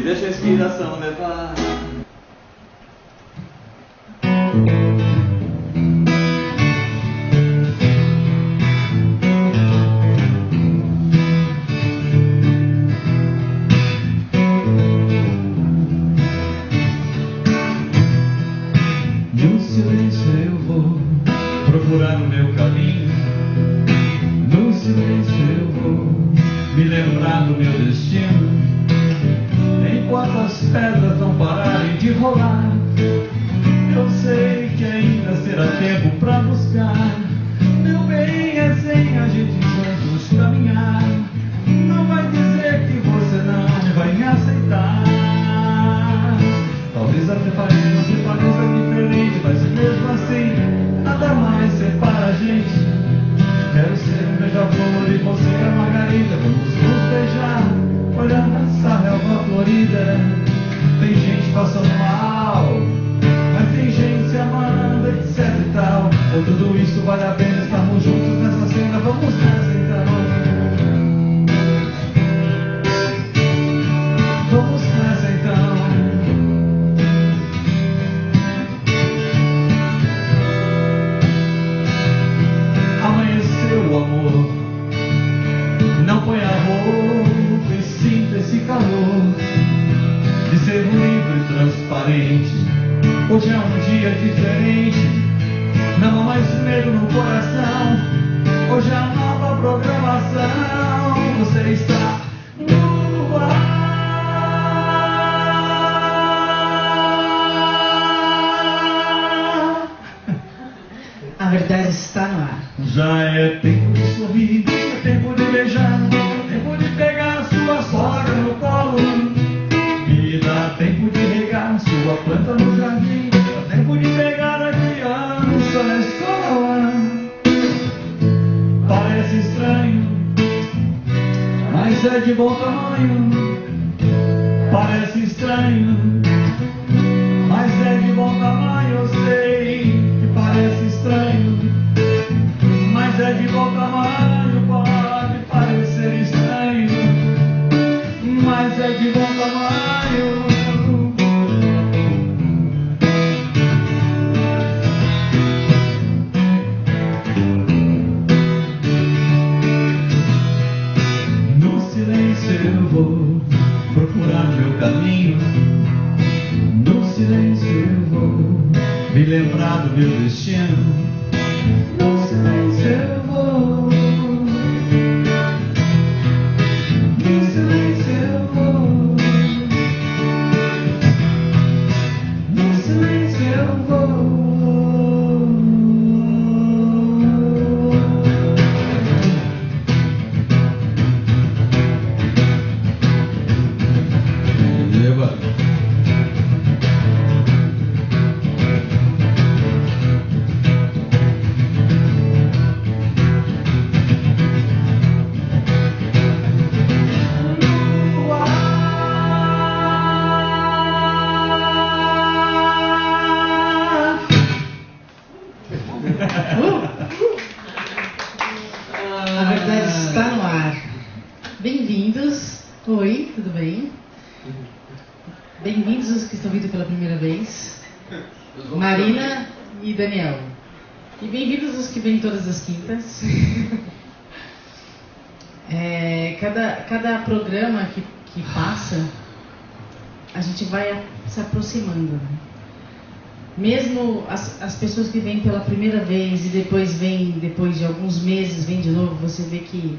deixa a inspiração levar. No silêncio eu vou procurar o meu caminho. No silêncio eu vou me lembrar do meu destino. Enquanto as pedras não pararem de rolar, eu sei que ainda será tempo pra buscar. Meu bem, é sem a gente juntos caminhar. Não vai dizer que você não vai me aceitar. Talvez até pareça diferente, mas mesmo assim nada mais separa a gente. Quero ser um beija-flor e você é a margarida. Vamos nos beijar, olhando essa relva florida. Tem gente passando mal, mas tem gente se amando, etc e tal. Por tudo isso vale a pena estarmos juntos nessa cena. Vamos nessa então. Vamos nessa então. Amanheceu o amor, não põe a roupa e sinta esse calor de ser livre e transparente. Hoje é um dia diferente, não há mais medo no coração. Hoje é a nova programação. Você está no ar. A verdade está no ar. Já é tempo de sorrir, é tempo de beijar, é tempo de pegar sua sogra no colo. E dá tempo de regar sua planta no jardim, dá tempo de pegar a criança na escola. Parece estranho, mas é de bom tamanho. Parece estranho, mas é de bom tamanho. Eu sei que parece estranho, mas é de bom tamanho. Pode parecer estranho, mas é de bom tamanho. No silêncio eu vou procurar meu caminho. No silêncio eu vou me lembrar do meu destino. No silêncio eu vou. No silêncio eu vou. No silêncio eu vou. A verdade está no ar. Bem-vindos. Oi, tudo bem? Bem-vindos os que estão vindo pela primeira vez. Marina e Daniel. E bem-vindos os que vêm todas as quintas. Cada programa que passa, a gente vai se aproximando. Mesmo as pessoas que vêm pela primeira vez e depois vêm, depois de alguns meses, vêm de novo, você vê que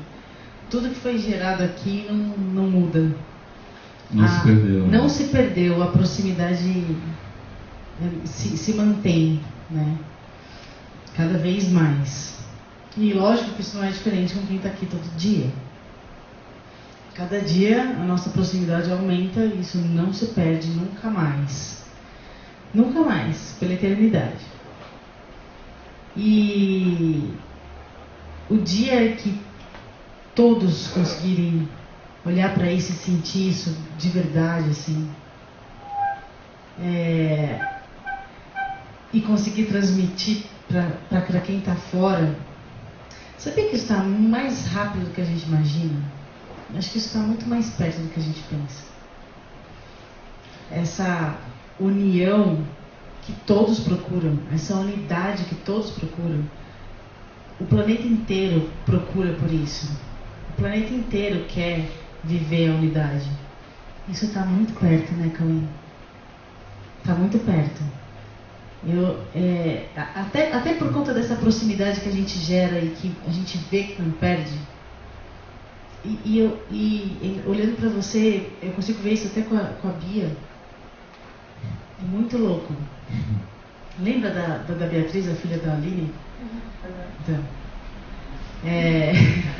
tudo que foi gerado aqui não muda. Não se perdeu. Não se perdeu, a proximidade se mantém, né? Cada vez mais. E lógico que isso não é diferente com quem está aqui todo dia. Cada dia a nossa proximidade aumenta e isso não se perde nunca mais. Nunca mais, pela eternidade. E o dia que todos conseguirem olhar para isso e sentir isso de verdade, assim, e conseguir transmitir para quem está fora, sabia que isso está mais rápido do que a gente imagina? Acho que isso está muito mais perto do que a gente pensa. essa união que todos procuram, essa unidade que todos procuram. O planeta inteiro procura por isso. O planeta inteiro quer viver a unidade. Isso está muito perto, né, Cauê? Está muito perto. Até por conta dessa proximidade que a gente gera e que a gente vê que não perde. E olhando para você, eu consigo ver isso até com a Bia. É muito louco. Lembra da Beatriz, a filha da Aline? Então,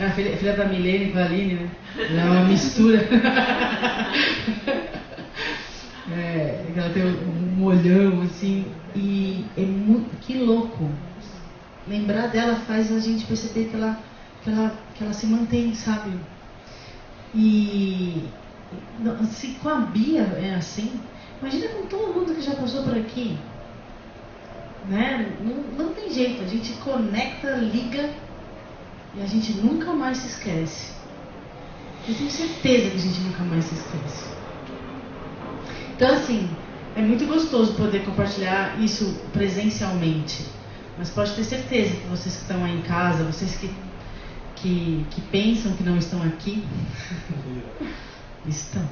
a filha da Milene com a Aline, né? É uma mistura. Ela tem um olhão assim. E é muito, que louco. Lembrar dela faz a gente perceber que ela se mantém, sabe? E se com a Bia é assim, imagina com todo mundo que já passou por aqui, né? Não tem jeito, a gente conecta, liga e a gente nunca mais se esquece. Eu tenho certeza que a gente nunca mais se esquece. Então assim, é muito gostoso poder compartilhar isso presencialmente, mas pode ter certeza que vocês que estão aí em casa, vocês que pensam que não estão aqui, estão.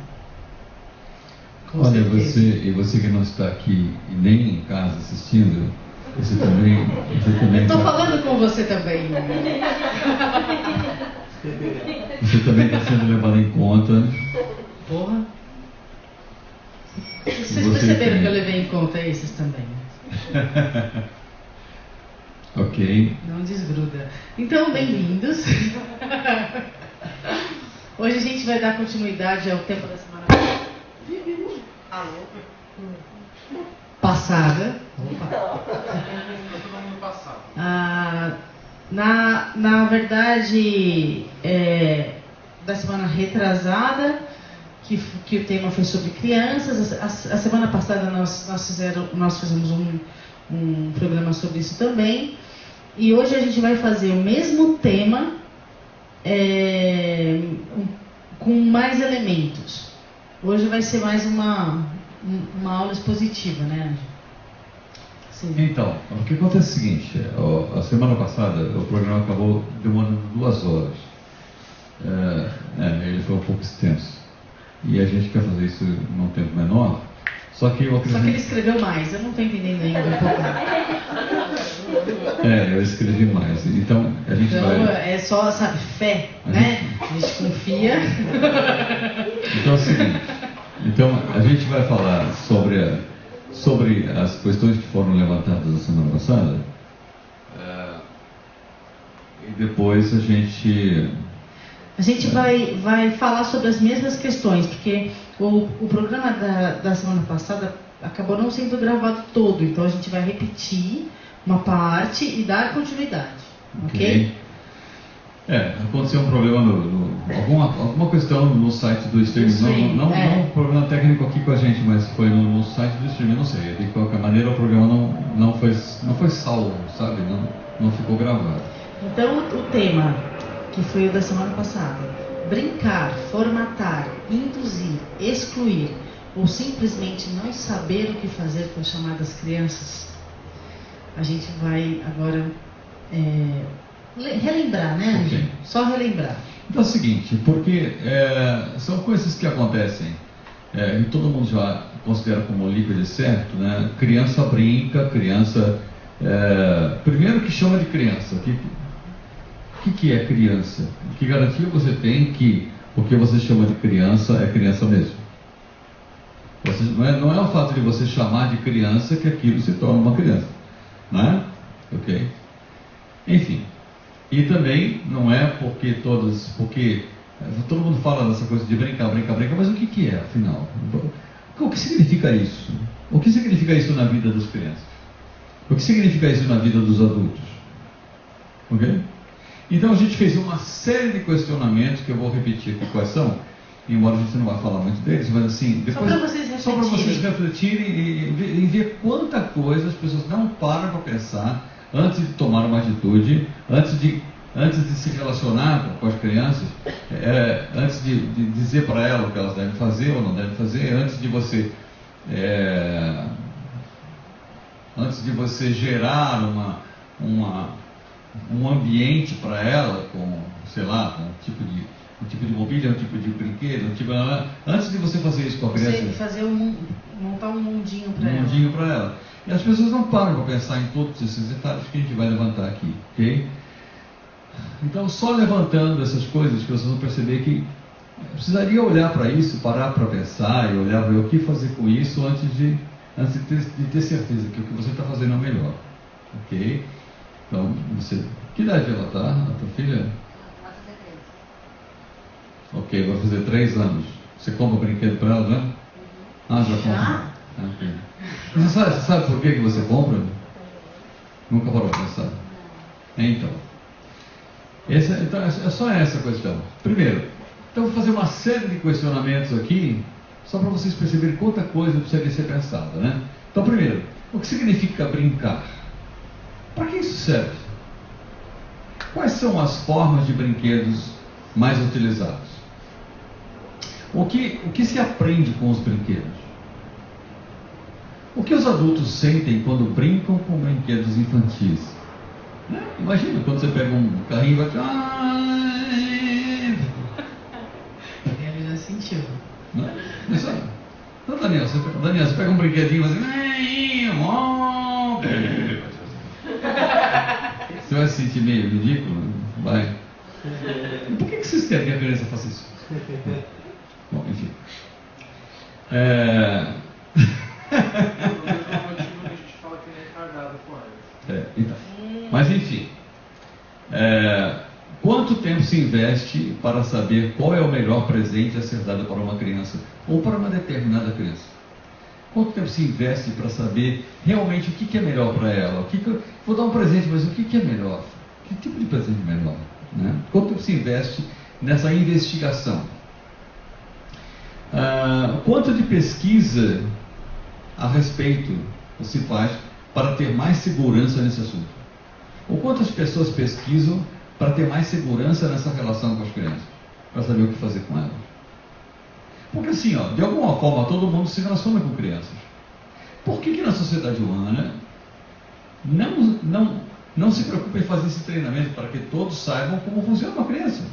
Com Olha, certeza. você que não está aqui e nem em casa assistindo, você também Eu estou falando com você também. Você também está sendo levado em conta. Porra. Vocês perceberam que eu levei em conta esses também. Ok. Não desgruda. Então, bem-vindos. Hoje a gente vai dar continuidade ao tema da semana passada. Na verdade, da semana retrasada, que o tema foi sobre crianças. A semana passada nós fizemos um programa sobre isso também. E hoje a gente vai fazer o mesmo tema com mais elementos. Hoje vai ser mais uma aula expositiva, né? Sim. Então, o que acontece é o seguinte, a semana passada o programa acabou demorando 2 horas. Ele foi um pouco extenso. E a gente quer fazer isso num tempo menor. Só que ele escreveu mais, eu não estou entendendo ainda um pouco. Eu escrevi mais. Então, a gente vai... é só essa fé, né? A gente confia. Então é o seguinte. Então, a gente vai falar sobre as questões que foram levantadas na semana passada. E depois a gente vai falar sobre as mesmas questões, porque o programa da semana passada acabou não sendo gravado todo, então a gente vai repetir uma parte e dar continuidade, ok? Aconteceu um problema, alguma questão no site do streaming, não um problema técnico aqui com a gente, mas foi no site do streaming, não sei, de qualquer maneira o programa não foi salvo, sabe? Não ficou gravado. Então o tema, que foi o da semana passada, brincar, formatar, induzir, excluir ou simplesmente não saber o que fazer com as chamadas crianças, a gente vai agora relembrar, né, Anjo? Okay. Só relembrar. Então é o seguinte, porque são coisas que acontecem e todo mundo já considera como líquido certo, né? Criança brinca, criança... primeiro que chama de criança, o que é criança? Que garantia você tem que o que você chama de criança é criança mesmo? Não é o fato de você chamar de criança que aquilo se torna uma criança, né? Ok? Enfim. E também não é porque todo mundo fala dessa coisa de brincar, mas o que é, afinal? O que significa isso? O que significa isso na vida das crianças? O que significa isso na vida dos adultos? Ok? Então a gente fez uma série de questionamentos que eu vou repetir aqui quais são, embora a gente não vá falar muito deles, mas assim, depois, só para vocês refletirem e ver quanta coisa as pessoas não param para pensar antes de tomar uma atitude, antes de se relacionar com as crianças, antes de dizer para elas o que elas devem fazer ou não devem fazer, antes de você antes de você gerar um ambiente para ela, com, sei lá, com um tipo de mobília, um tipo de brinquedo, antes de você fazer isso com a criança, montar um mundinho para ela. Um mundinho para ela. E as pessoas não param para pensar em todos esses detalhes que a gente vai levantar aqui, ok? Então, só levantando essas coisas que vocês vão perceber que precisaria olhar para isso, parar para pensar e olhar para o que fazer com isso antes de ter certeza que o que você está fazendo é o melhor, ok? Então, que idade ela está, a tua filha? Vai fazer 3. Ok, vai fazer 3 anos. Você compra brinquedo para ela, né? Ah, já compra. Okay. Você sabe por que você compra? Nunca parou para pensar? Então, é só essa questão. Primeiro, então vou fazer uma série de questionamentos aqui, só para vocês perceberem quanta coisa precisa ser pensada, né? Então, primeiro, o que significa brincar? Para que isso serve? Quais são as formas de brinquedos mais utilizados? O que se aprende com os brinquedos? O que os adultos sentem quando brincam com brinquedos infantis? Né? Imagina quando você pega um carrinho e vai... Ele já sentiu. Né? Então, Daniel, você pega um brinquedinho assim... Você vai se sentir meio ridículo? Vai. Por que vocês querem que a criança faça isso? Bom, enfim. Então. Mas enfim, quanto tempo se investe para saber qual é o melhor presente a ser dado para uma criança ou para uma determinada criança? Quanto tempo se investe para saber realmente o que é melhor para ela? Vou dar um presente, mas o que é melhor? Que tipo de presente é melhor? Né? Quanto tempo se investe nessa investigação? Quanto de pesquisa a respeito se faz para ter mais segurança nesse assunto? Ou quantas pessoas pesquisam para ter mais segurança nessa relação com as crianças? Para saber o que fazer com elas? Porque assim, de alguma forma todo mundo se relaciona com crianças. Por que na sociedade humana não se preocupa em fazer esse treinamento para que todos saibam como funciona uma criança?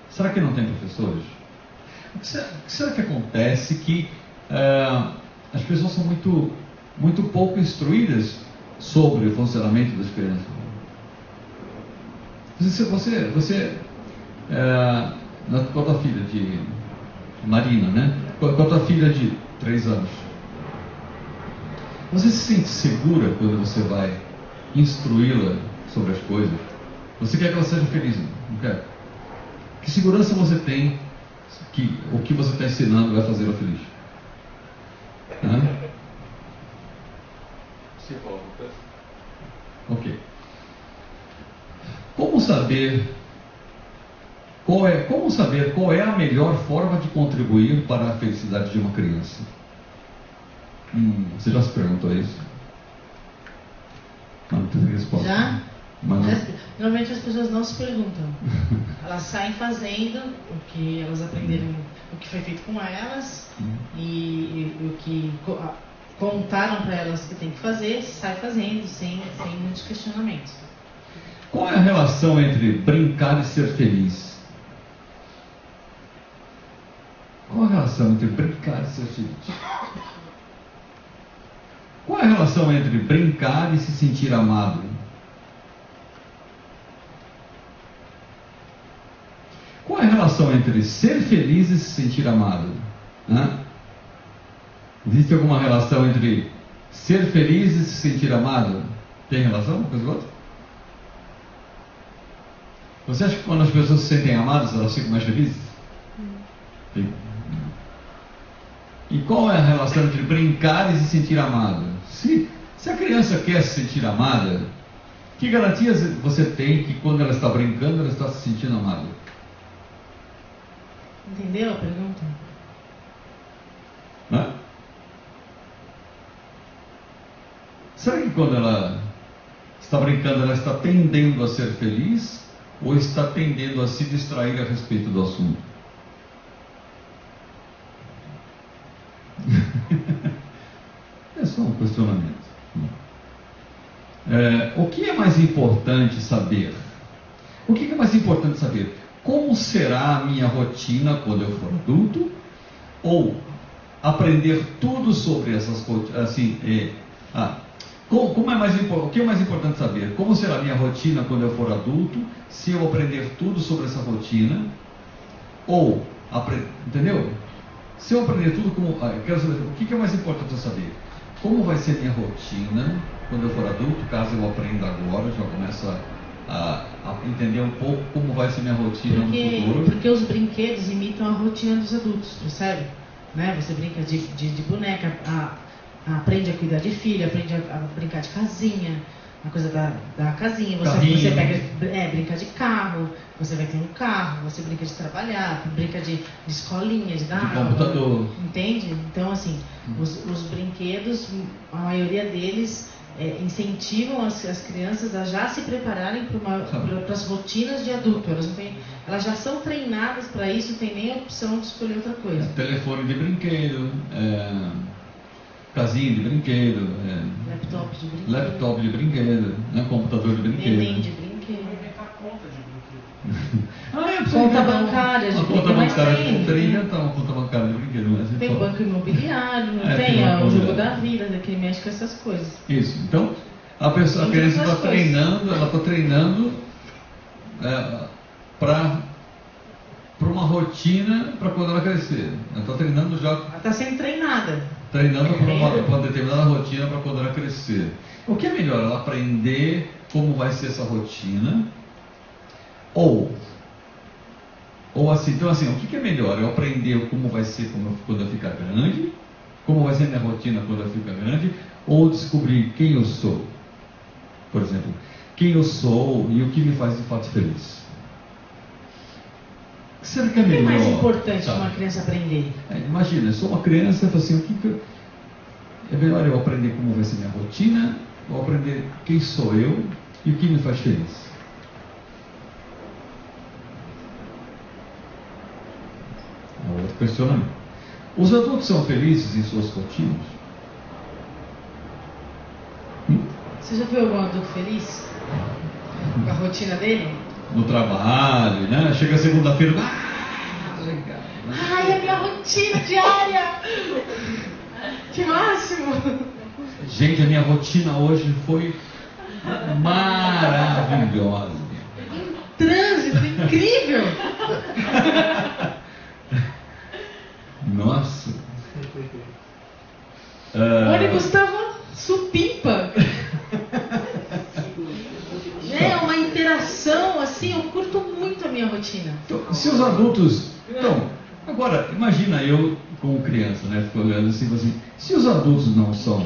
Será que não tem professores? O que será que acontece que as pessoas são muito pouco instruídas sobre o funcionamento das crianças? Você com a tua filha de Marina, né? Com a tua filha de 3 anos, você se sente segura quando você vai instruí-la sobre as coisas? Você quer que ela seja feliz, não quer? Que segurança você tem que o que você está ensinando vai fazê-la feliz? Ok. Como saber qual é a melhor forma de contribuir para a felicidade de uma criança? Você já se perguntou isso? Não teve resposta. Já? Mas... Normalmente as pessoas não se perguntam. Elas saem fazendo o que elas aprenderam, o que foi feito com elas e o que contaram para elas que tem que fazer, sai fazendo sem muitos questionamentos. Qual é a relação entre brincar e ser feliz? Qual a relação entre brincar e ser feliz? Qual é a relação entre brincar e se sentir amado? Qual é a relação entre ser feliz e se sentir amado? Existe alguma relação entre ser feliz e se sentir amado? Tem relação uma coisa com a outra? Você acha que quando as pessoas se sentem amadas, elas ficam mais felizes? Sim. E qual é a relação entre brincar e se sentir amado? Se a criança quer se sentir amada, que garantias você tem que quando ela está brincando, ela está se sentindo amada? Entendeu a pergunta? Será que quando ela está brincando, ela está tendendo a ser feliz ou está tendendo a se distrair a respeito do assunto? questionamento. O que é mais importante saber? O que é mais importante saber? Como será a minha rotina quando eu for adulto? Ou aprender tudo sobre essas rotinas? Assim, o que é mais importante saber? Como será a minha rotina quando eu for adulto? Se eu aprender tudo sobre essa rotina? Ou, entendeu? Se eu aprender tudo, quero saber, o que é mais importante eu saber? Como vai ser minha rotina quando eu for adulto? Caso eu aprenda agora, já começo a entender um pouco como vai ser minha rotina no futuro. Porque os brinquedos imitam a rotina dos adultos, percebe? Né? Você brinca de boneca, aprende a cuidar de filho, aprende a brincar de casinha, a coisa da casinha, você pega, brinca de carro, você vai ter um carro, você brinca de trabalhar, brinca de escolinha, de computador. Entende? Então, assim, os brinquedos, a maioria deles incentivam as crianças a já se prepararem para as rotinas de adulto. Elas já são treinadas para isso, não tem nem a opção de escolher outra coisa. Telefone de brinquedo, casinha de brinquedo, laptop de brinquedo, computador de brinquedo. Neném de brinquedo. Conta bancária, uma conta bancária, poderia inventar uma conta bancária de brinquedo. Tem banco imobiliário, não tem o jogo da vida, que mexe com essas coisas. Isso, então a criança está treinando, ela está treinando para uma rotina para quando ela crescer. Ela está treinando já. Ela está sendo treinada. Treinando para uma determinada rotina para quando ela crescer. O que é melhor? Ela aprender como vai ser essa rotina? Ou assim, então assim, o que é melhor? Eu aprender como vai ser quando eu ficar grande, como vai ser minha rotina quando eu ficar grande, ou descobrir quem eu sou? Por exemplo, quem eu sou e o que me faz de fato feliz. Será que é melhor? O que é mais importante para uma criança aprender? Imagina, eu sou uma criança, eu falo assim, é melhor eu aprender como vai ser minha rotina, ou aprender quem sou eu e o que me faz feliz? Outro questionamento. Os adultos são felizes em suas rotinas? Você já viu algum adulto feliz com a rotina dele? No trabalho, né? Chega segunda-feira, legal. Ai, a minha rotina diária! Que máximo! Gente, a minha rotina hoje foi maravilhosa. Trânsito incrível! Nossa! O ônibus estava supimpa. É uma interação assim, eu curto muito a minha rotina. Então, se os adultos. Então, agora, imagina eu como criança, né? Fico olhando assim, se os adultos não são.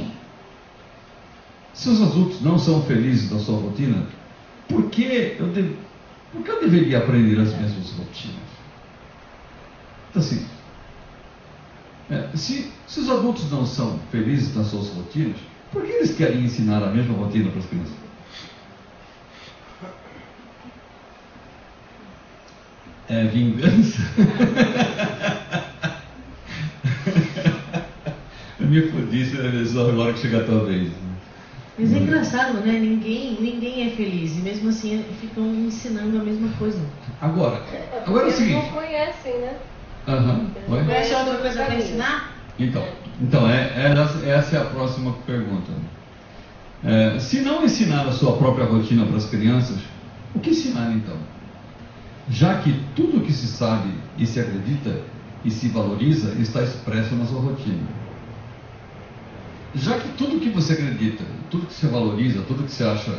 Se os adultos não são felizes na sua rotina, por que eu deveria aprender as mesmas rotinas? Então assim. Se os adultos não são felizes nas suas rotinas, por que eles querem ensinar a mesma rotina para as crianças? É vingança? Eu me fodi só agora que chega a tua vez. Mas é engraçado, né? Ninguém é feliz e mesmo assim ficam ensinando a mesma coisa. Agora é o seguinte. Eles não conhecem, né? Conhece outra coisa para ensinar? Então essa é a próxima pergunta. Se não ensinar a sua própria rotina para as crianças, o que ensinar então? Já que tudo que se sabe e se acredita e se valoriza está expresso na sua rotina. Já que tudo que você acredita, tudo que você valoriza, tudo que você acha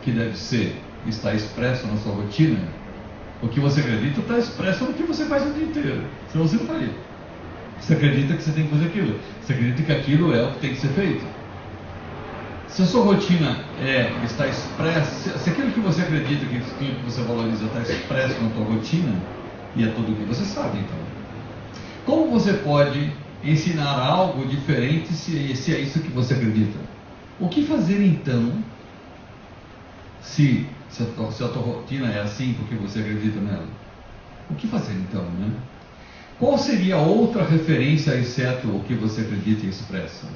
que deve ser, está expresso na sua rotina, o que você acredita está expresso no que você faz o dia inteiro. Senão você não faria. Você acredita que você tem que fazer aquilo. Você acredita que aquilo é o que tem que ser feito. Se a sua rotina está expressa, se aquilo que você acredita, que aquilo que você valoriza está expresso na sua rotina, e é tudo o que você sabe, então. Como você pode ensinar algo diferente se é isso que você acredita? O que fazer então, se a tua rotina é assim porque você acredita nela? O que fazer então, né? Qual seria outra referência exceto o que você acredita e expressa?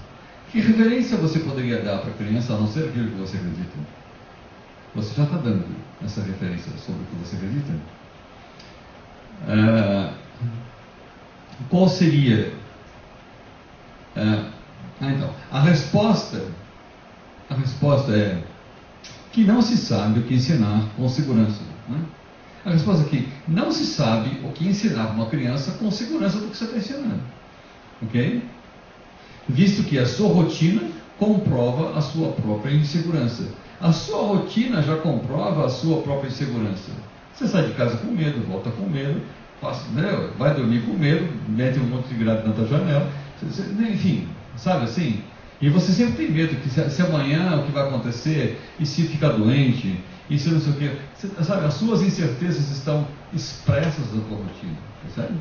Que referência você poderia dar para a criança a não ser aquilo que você acredita? Você já está dando essa referência sobre o que você acredita? Qual seria? Então, a resposta é que não se sabe o que ensinar com segurança. Né? A resposta é que não se sabe o que ensinar para uma criança com segurança do que você está ensinando. Ok? Visto que a sua rotina comprova a sua própria insegurança. A sua rotina já comprova a sua própria insegurança. Você sai de casa com medo, volta com medo, vai dormir com medo, mete um monte de grade na tua janela, enfim, sabe assim? E você sempre tem medo que se amanhã o que vai acontecer, e se ficar doente, e se não sei o que, sabe? As suas incertezas estão expressas na tua rotina, percebe?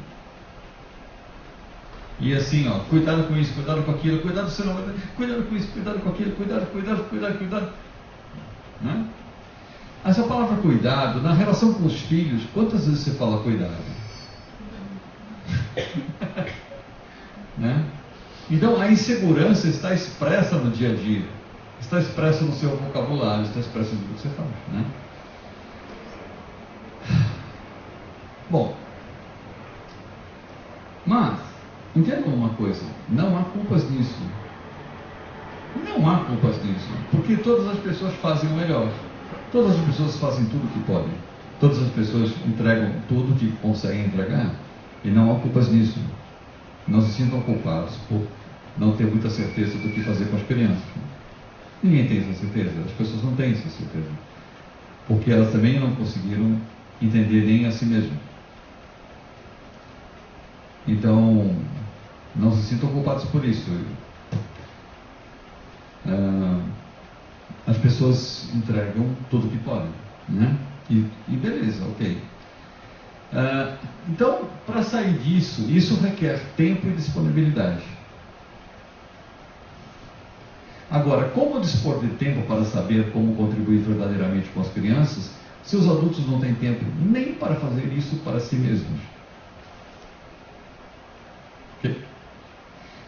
E assim, ó, cuidado com isso, cuidado com aquilo, cuidado com isso, cuidado com aquilo, cuidado. Né? Essa palavra cuidado, na relação com os filhos, quantas vezes você fala cuidado? Né? Então a insegurança está expressa no dia a dia, está expressa no seu vocabulário, está expressa no que você fala. Né? Bom, mas entendam uma coisa, não há culpas nisso. Não há culpas nisso, porque todas as pessoas fazem o melhor. Todas as pessoas fazem tudo o que podem. Todas as pessoas entregam tudo o que conseguem entregar. E não há culpas nisso. Não se sintam culpados por não ter muita certeza do que fazer com as crianças. Ninguém tem essa certeza. As pessoas não têm essa certeza. Porque elas também não conseguiram entender nem a si mesmas. Então, não se sintam culpados por isso. As pessoas entregam tudo o que podem, né? E beleza, ok. Então, para sair disso, isso requer tempo e disponibilidade. Agora, como dispor de tempo para saber como contribuir verdadeiramente com as crianças, se os adultos não têm tempo nem para fazer isso para si mesmos? Okay.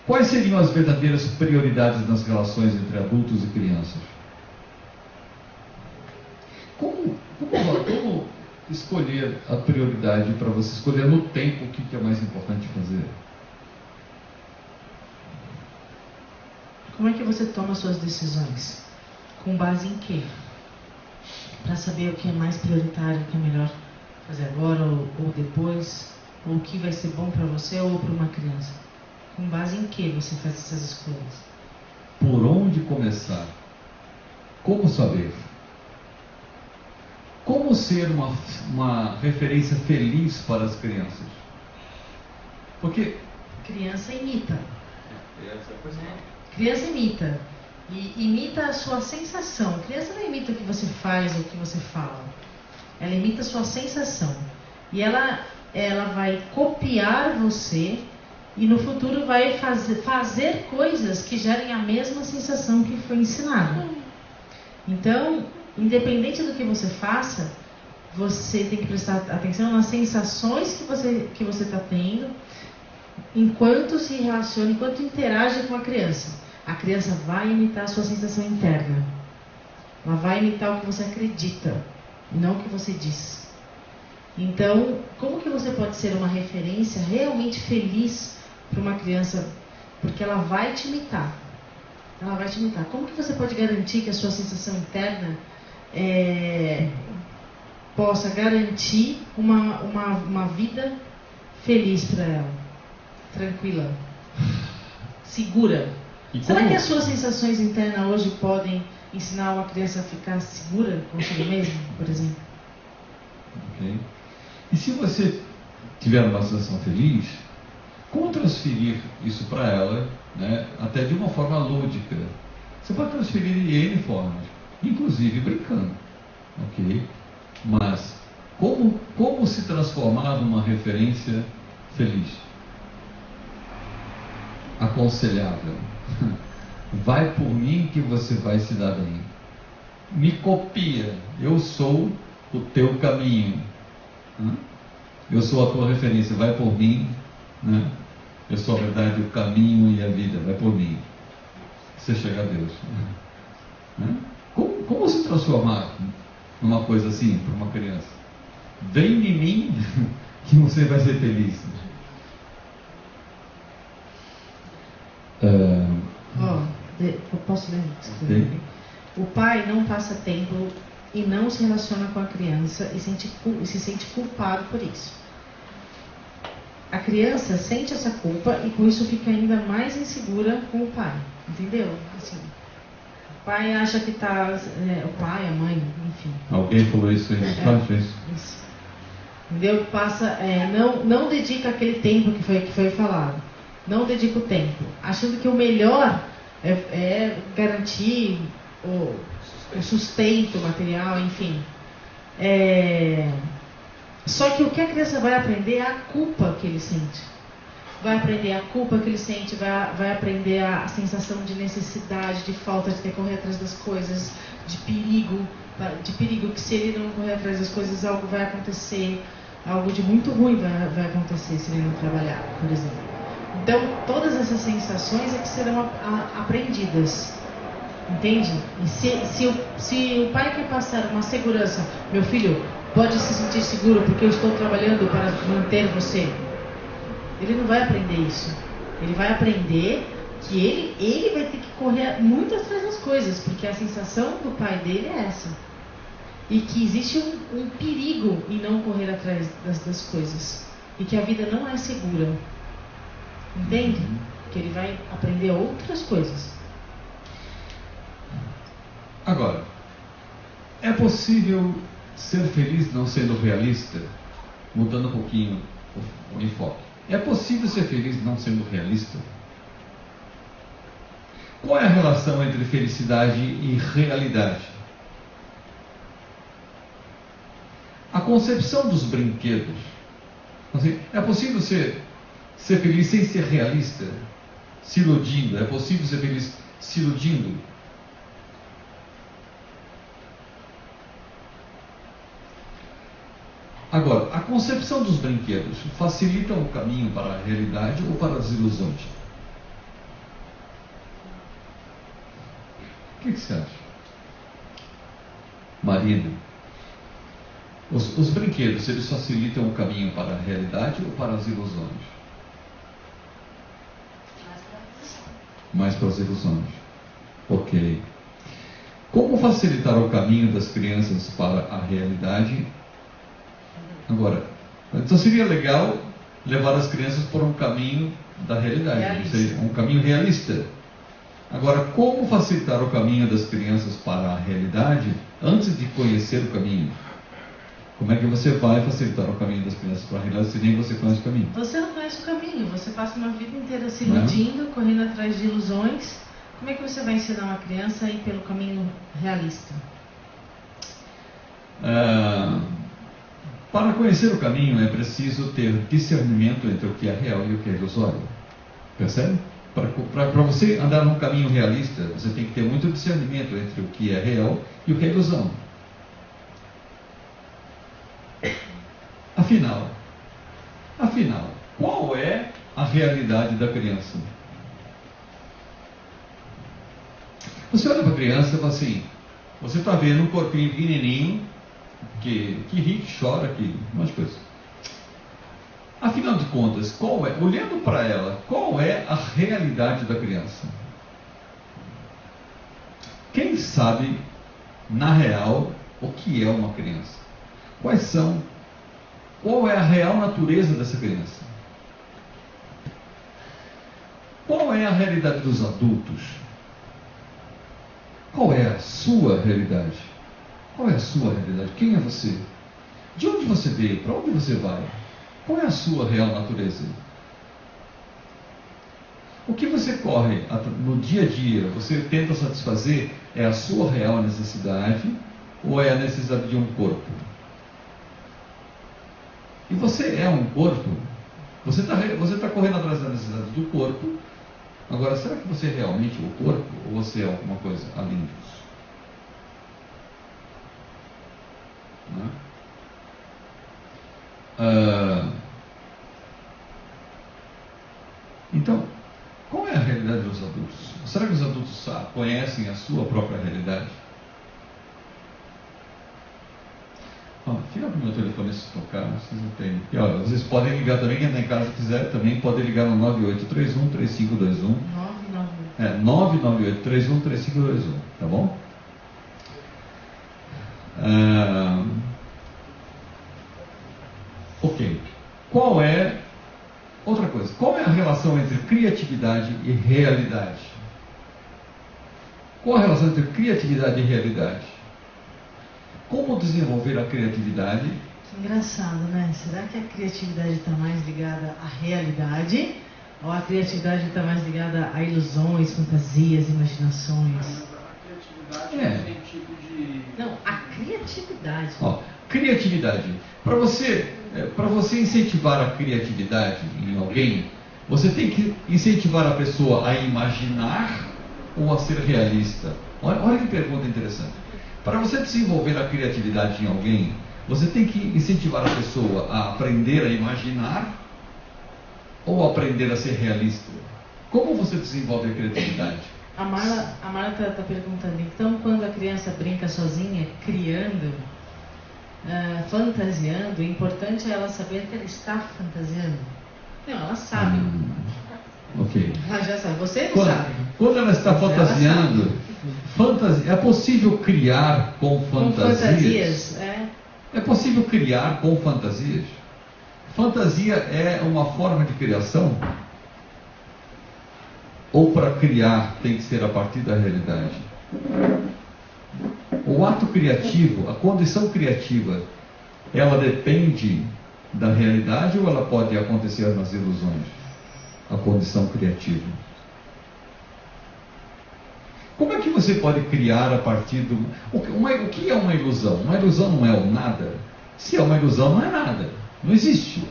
Quais seriam as verdadeiras prioridades nas relações entre adultos e crianças? Como escolher a prioridade para você escolher no tempo o que é mais importante fazer? Como é que você toma suas decisões? Com base em quê? Para saber o que é mais prioritário, o que é melhor fazer agora ou depois, ou o que vai ser bom para você ou para uma criança. Com base em que você faz essas escolhas? Por onde começar? Como saber? Como ser uma referência feliz para as crianças? Porque criança imita. Criança imita. E imita a sua sensação. Criança não imita o que você faz ou o que você fala. Ela imita a sua sensação. E ela vai copiar você e no futuro vai fazer coisas que gerem a mesma sensação que foi ensinada. Então, independente do que você faça, você tem que prestar atenção nas sensações que você está tendo enquanto se relaciona, enquanto interage com a criança. A criança vai imitar a sua sensação interna. Ela vai imitar o que você acredita, e não o que você diz. Então, como que você pode ser uma referência realmente feliz para uma criança? Porque ela vai te imitar. Ela vai te imitar. Como que você pode garantir que a sua sensação interna possa garantir uma vida feliz para ela? Tranquila. Segura. Será que as suas sensações internas hoje podem ensinar uma criança a ficar segura consigo mesma, por exemplo? Ok. E se você tiver uma sensação feliz, como transferir isso para ela, né, até de uma forma lúdica? Você pode transferir de N formas, inclusive brincando, ok? Mas como se transformar numa referência feliz? Aconselhável. Vai por mim que você vai se dar bem. Me copia. Eu sou o teu caminho. Eu sou a tua referência. Vai por mim. Né? Eu sou a verdade, o caminho e a vida. Vai por mim. você chega a Deus. Né? Como se transformar numa coisa assim para uma criança? Vem em mim que você vai ser feliz. Eu posso ler? Sim. O pai não passa tempo e não se relaciona com a criança e se sente culpado por isso. A criança sente essa culpa e com isso fica ainda mais insegura com o pai. Entendeu? Assim, o pai acha que está... o pai, a mãe, enfim. Alguém falou isso aí? Isso. Entendeu? Passa, não dedica aquele tempo que foi falado. Não dedica o tempo. Achando que o melhor é garantir o sustento material, enfim. Só que o que a criança vai aprender é a culpa que ele sente. Vai aprender a culpa que ele sente, vai aprender a sensação de necessidade, de falta, de ter que correr atrás das coisas, de perigo que se ele não correr atrás das coisas, algo vai acontecer, algo de muito ruim vai acontecer se ele não trabalhar, por exemplo. Então, todas essas sensações é que serão aprendidas. Entende? E se o pai quer passar uma segurança, meu filho pode se sentir seguro porque eu estou trabalhando para manter você, ele não vai aprender isso. Ele vai aprender que ele vai ter que correr muito atrás das coisas, porque a sensação do pai dele é essa. E que existe um perigo em não correr atrás das coisas. E que a vida não é segura. Entende? Que ele vai aprender outras coisas. Agora, é possível ser feliz não sendo realista? Mudando um pouquinho o enfoque. É possível ser feliz não sendo realista? Qual é a relação entre felicidade e realidade? A concepção dos brinquedos. Assim, é possível ser feliz sem ser realista? Se iludindo. É possível ser feliz se iludindo? Agora, a concepção dos brinquedos facilita o caminho para a realidade ou para as ilusões? O que você acha? Marina, os brinquedos, eles facilitam o caminho para a realidade ou para as ilusões? Mais para as ilusões. Ok. Como facilitar o caminho das crianças para a realidade? Agora, então seria legal levar as crianças por um caminho da realidade, um caminho realista. Agora, como facilitar o caminho das crianças para a realidade antes de conhecer o caminho? Como é que você vai facilitar o caminho das crianças para a realidade se nem você conhece o caminho? Você não conhece o caminho, você passa uma vida inteira se iludindo, correndo atrás de ilusões. Como é que você vai ensinar uma criança a ir pelo caminho realista? Para conhecer o caminho é preciso ter discernimento entre o que é real e o que é ilusório. Percebe? Para você andar num caminho realista, você tem que ter muito discernimento entre o que é real e o que é ilusão. Afinal, qual é a realidade da criança? Você olha para a criança e fala assim, você está vendo um corpinho pequenininho, que ri, que chora, que um monte de coisa. Afinal de contas, olhando para ela, qual é a realidade da criança? Quem sabe, na real, o que é uma criança? Qual é a real natureza dessa criança? Qual é a realidade dos adultos? Qual é a sua realidade? Qual é a sua realidade? Quem é você? De onde você veio? Para onde você vai? Qual é a sua real natureza? O que você corre no dia a dia, você tenta satisfazer, é a sua real necessidade ou é a necessidade de um corpo? E você é um corpo? Você está correndo atrás da necessidade do corpo. Agora, será que você é realmente o corpo ou você é alguma coisa além disso? Então, Qual é a realidade dos adultos? Será que os adultos conhecem a sua própria realidade? Fica para o meu telefone se tocar, vocês não têm. E, olha, vocês podem ligar também, quem está em casa quiser também pode ligar no 9831-3521. 998-31-3521, tá bom? Ok. Outra coisa, qual é a relação entre criatividade e realidade? Qual a relação entre criatividade e realidade? Como desenvolver a criatividade? Que engraçado, né? Será que a criatividade está mais ligada à realidade? Ou a criatividade está mais ligada a ilusões, fantasias, imaginações? A criatividade tem tipo de... Não, a criatividade. Criatividade. Para você incentivar a criatividade em alguém, você tem que incentivar a pessoa a imaginar ou a ser realista. Olha que pergunta interessante. Para você desenvolver a criatividade em alguém, você tem que incentivar a pessoa a aprender a imaginar ou aprender a ser realista. Como você desenvolve a criatividade? A Marla está perguntando, então quando a criança brinca sozinha, criando, fantasiando, o importante é ela saber que ela está fantasiando? Não, ela sabe. Ok. Ela já sabe, você não Quando, sabe. Quando ela está fantasiando, é possível criar com fantasias? É possível criar com fantasias? Fantasia é uma forma de criação? Ou para criar tem que ser a partir da realidade? O ato criativo, a condição criativa, ela depende da realidade ou ela pode acontecer nas ilusões? A condição criativa. Como é que você pode criar a partir do... O que é uma ilusão? Uma ilusão não é o nada. Se é uma ilusão, não é nada. Não existe.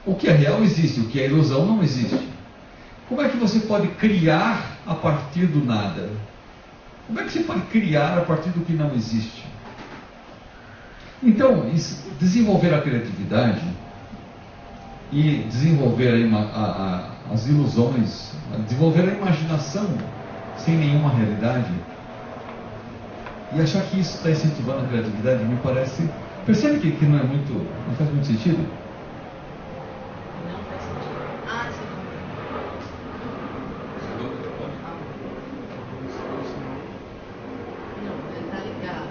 O que é real existe, o que é ilusão não existe. Como é que você pode criar a partir do nada? Como é que você pode criar a partir do que não existe? Então, desenvolver a criatividade e desenvolver as ilusões, desenvolver a imaginação sem nenhuma realidade e achar que isso está incentivando a criatividade, me parece... Percebe que não faz muito sentido? Não faz sentido. Sim. Não, ele está ligado.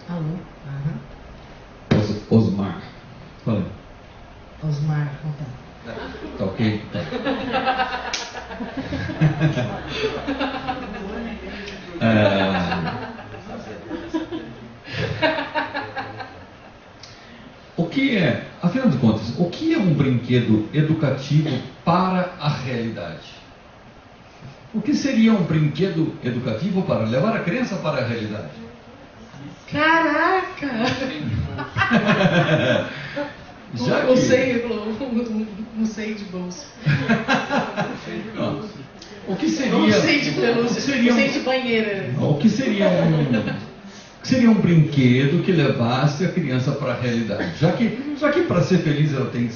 Alô? Osmar. Fala. Osmar, conta. Tá ok? Tá. O que é, afinal de contas, o que é um brinquedo educativo para a realidade? O que seria um brinquedo educativo para levar a criança para a realidade? Caraca! Já um seio de bolsa. O que seria... Um seio de pelúcia. Um seio de banheira. O que seria um brinquedo que levasse a criança para a realidade? Já que para ser feliz ela tem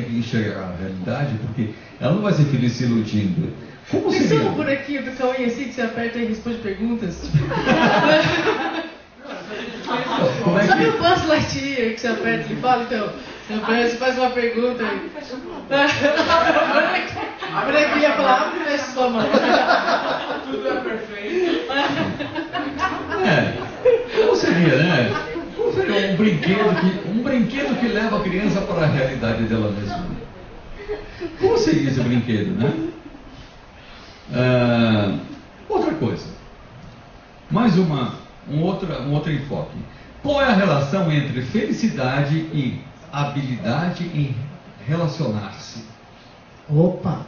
que enxergar a realidade, porque ela não vai ser feliz se iludindo. Como seria? Pensou no bonequinho do Cauê assim que você aperta e responde perguntas? Sabe o Buzz Lightyear que você aperta e fala? Então, você faz uma pergunta aí. A bonequinha ia falar, abre e fecha sua mão. Tudo é perfeito. Como seria, né? Como seria um brinquedo que leva a criança para a realidade dela mesma? Como seria esse brinquedo, né? Outra coisa. Mais um outro enfoque. Qual é a relação entre felicidade e habilidade em relacionar-se? Opa!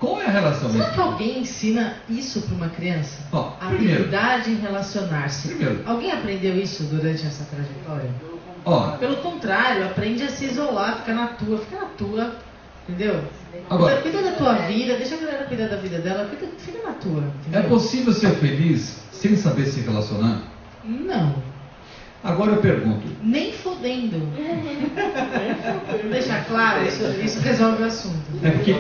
Qual é a relação? Será que alguém ensina isso para uma criança? Habilidade em relacionar-se. Primeiro. Alguém aprendeu isso durante essa trajetória? Pelo contrário, aprende a se isolar, fica na tua, entendeu? Agora, cuida da tua vida, deixa a galera cuidar da vida dela, fica na tua. Entendeu? É possível ser feliz sem saber se relacionar? Não. Agora eu pergunto, Nem fodendo. Deixar claro, isso resolve o assunto. é porque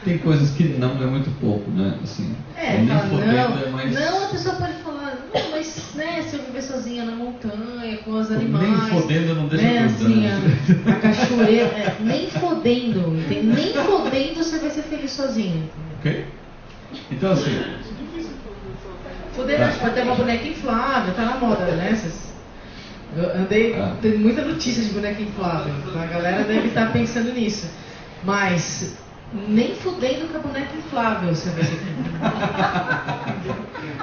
tem coisas que não é muito pouco, né? Assim, nem Fala, fodendo é mais... não, a pessoa pode falar, não, mas né, se eu viver sozinha na montanha, com os Nem animais, fodendo não deixa né, assim, grudando. a cachoeira, nem fodendo, entende? Nem fodendo você vai ser feliz sozinho. Ok? Então assim, Poder, pode ter uma boneca inflável, tá na moda, né? Eu andei, tem muita notícia de boneca inflável, então a galera deve estar pensando nisso. Mas nem fudendo com a boneca inflável você vai ser feliz.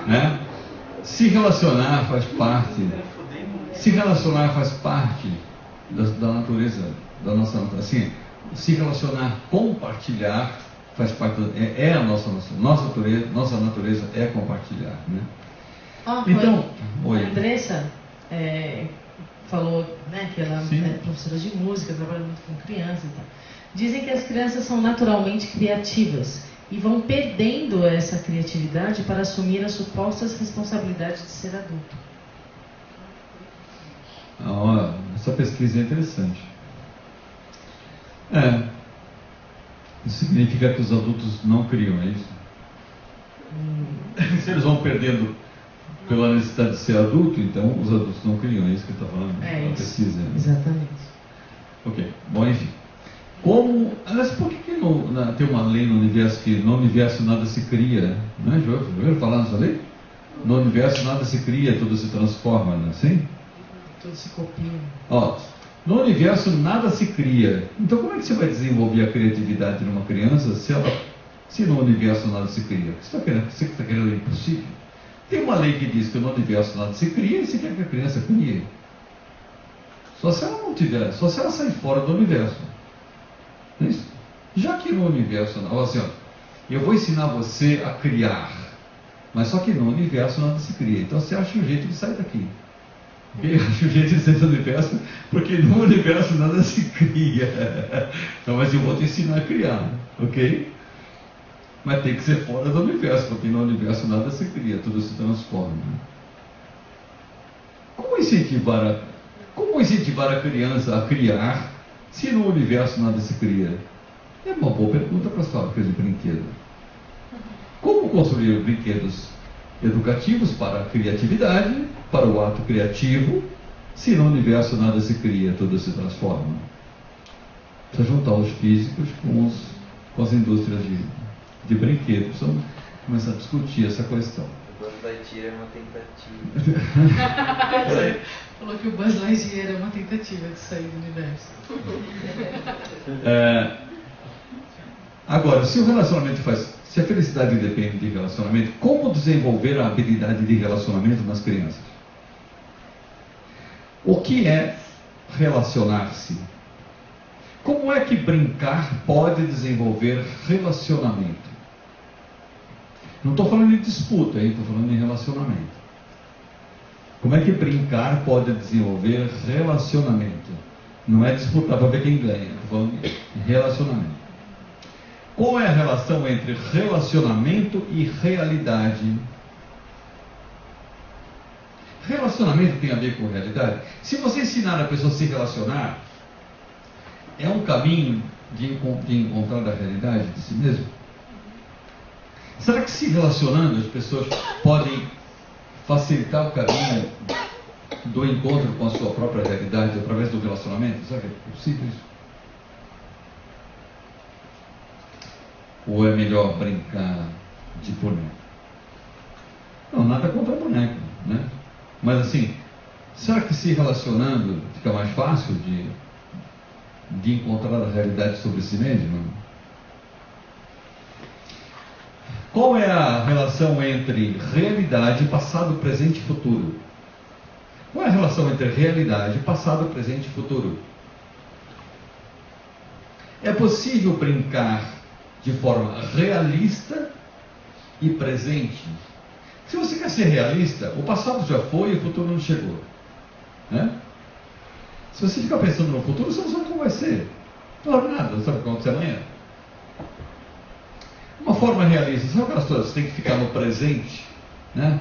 né? Se relacionar faz parte. Se relacionar faz parte da natureza, da nossa natureza. Assim, se relacionar, compartilhar faz parte é a nossa natureza. Nossa natureza é compartilhar, né? Então, a Andressa falou, né, que ela Sim. é professora de música, trabalha muito com crianças e tal. Dizem que as crianças são naturalmente criativas e vão perdendo essa criatividade para assumir as supostas responsabilidades de ser adulto. Essa pesquisa é interessante. Isso significa que os adultos não criam, é isso? Se eles vão perdendo pela necessidade de ser adulto, então os adultos não criam, é isso que ele está falando? É isso. Pesquisa. Exatamente. Ok, bom, enfim. Aliás, por que tem uma lei no universo que no universo nada se cria? Não é, já ouviram falar nessa lei? No universo nada se cria, tudo se transforma, não é assim? Tudo se copia. No universo nada se cria. Então como é que você vai desenvolver a criatividade numa criança se no universo nada se cria? Você está querendo o impossível? Tem uma lei que diz que no universo nada se cria e você quer que a criança crie. Só se ela não tiver, só se ela sair fora do universo. Não é isso? Já que no universo, assim, eu vou ensinar você a criar, mas só que no universo nada se cria. Então você acha um jeito de sair daqui. Okay? Acha um jeito de sair do universo, porque no universo nada se cria. Então, mas eu vou te ensinar a criar, ok? Mas tem que ser fora do universo, porque no universo nada se cria, tudo se transforma. Como incentivar a criança a criar se no universo nada se cria? É uma boa pergunta para as fábricas de brinquedos. Como construir brinquedos educativos para a criatividade, para o ato criativo, se no universo nada se cria, tudo se transforma? Precisa juntar os físicos com as indústrias de brinquedos. Vamos começar a discutir essa questão. O Buzz Lightyear é uma tentativa. Falou que o Buzz Lightyear é uma tentativa de sair do universo. Agora, se a felicidade depende de relacionamento, como desenvolver a habilidade de relacionamento nas crianças? O que é relacionar-se? Como é que brincar pode desenvolver relacionamento? Não estou falando de disputa, estou falando de relacionamento. Como é que brincar pode desenvolver relacionamento? Não é disputar para ver quem ganha, estou falando de relacionamento. Qual é a relação entre relacionamento e realidade? Relacionamento tem a ver com realidade? Se você ensinar a pessoa a se relacionar, é um caminho de encontrar a realidade de si mesmo? Será que se relacionando as pessoas podem facilitar o caminho do encontro com a sua própria realidade através do relacionamento? Será que é possível isso? Ou é melhor brincar de boneco? Não, nada contra boneco, né? Mas assim, será que se relacionando fica mais fácil de encontrar a realidade sobre si mesmo? Qual é a relação entre realidade, passado, presente e futuro? Qual é a relação entre realidade, passado, presente e futuro? É possível brincar de forma realista e presente? Se você quer ser realista, o passado já foi e o futuro não chegou, né? Se você ficar pensando no futuro, você não sabe como vai ser. Não sabe nada, não sabe o que vai acontecer amanhã. Uma forma realista, sabe aquelas coisas que tem que ficar no presente, né?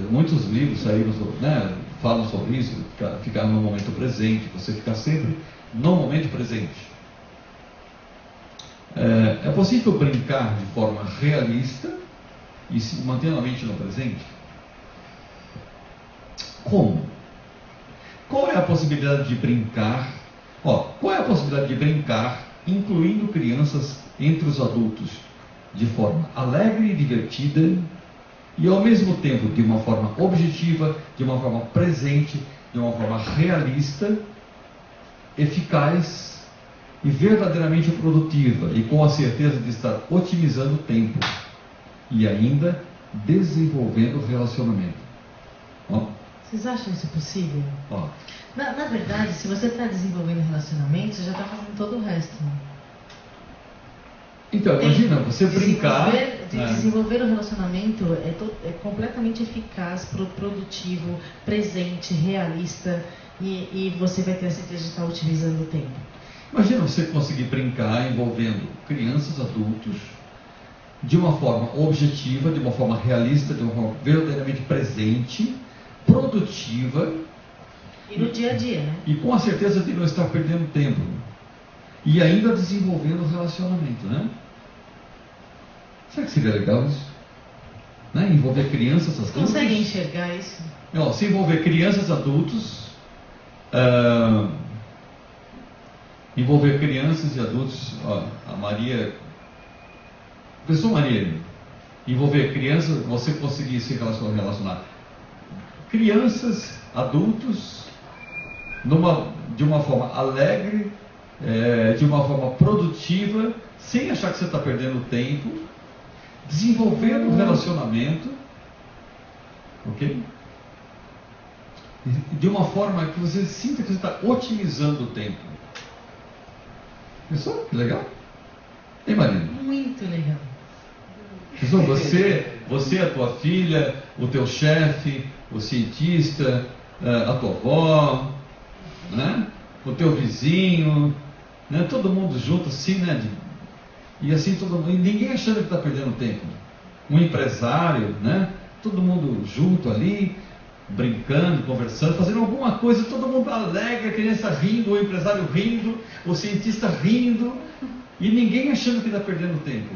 Muitos livros saíram, né, falam sobre isso, ficar no momento presente, você ficar sempre no momento presente. É possível brincar de forma realista e se manter a mente no presente? Como? Qual é a possibilidade de brincar? Qual é a possibilidade de brincar, incluindo crianças entre os adultos, de forma alegre e divertida, e ao mesmo tempo de uma forma objetiva, de uma forma presente, de uma forma realista, eficaz e verdadeiramente produtiva, e com a certeza de estar otimizando o tempo e ainda desenvolvendo o relacionamento? Vocês acham isso possível? Na verdade, se você está desenvolvendo relacionamento, você já está fazendo todo o resto. Então, imagina, você brincar... Desenvolver o relacionamento é completamente eficaz, produtivo, presente, realista, e você vai ter a certeza de estar otimizando o tempo. Imagina você conseguir brincar envolvendo crianças, adultos, de uma forma objetiva, de uma forma realista, de uma forma verdadeiramente presente, produtiva. E no dia a dia, né? E com a certeza de não estar perdendo tempo. E ainda desenvolvendo o relacionamento, né? Será que seria legal isso? Né? Envolver crianças, adultos. Você consegue enxergar isso? Se envolver crianças, adultos, envolver crianças e adultos, a Maria, professor Maria, envolver crianças, você conseguir se relacionar crianças, adultos, de uma forma alegre, de uma forma produtiva, sem achar que você está perdendo tempo, desenvolvendo um relacionamento, ok? De uma forma que você sinta que você está otimizando o tempo. Pensou? Que legal? Hein, Marina? Muito legal. Pensou? Você, a tua filha, o teu chefe, o cientista, a tua avó, né? O teu vizinho, né? Todo mundo junto assim, né? E assim todo mundo, e ninguém achando que está perdendo tempo. Um empresário, né? Todo mundo junto ali, brincando, conversando, fazendo alguma coisa, todo mundo alegre, a criança rindo, o empresário rindo, o cientista rindo, e ninguém achando que está perdendo tempo.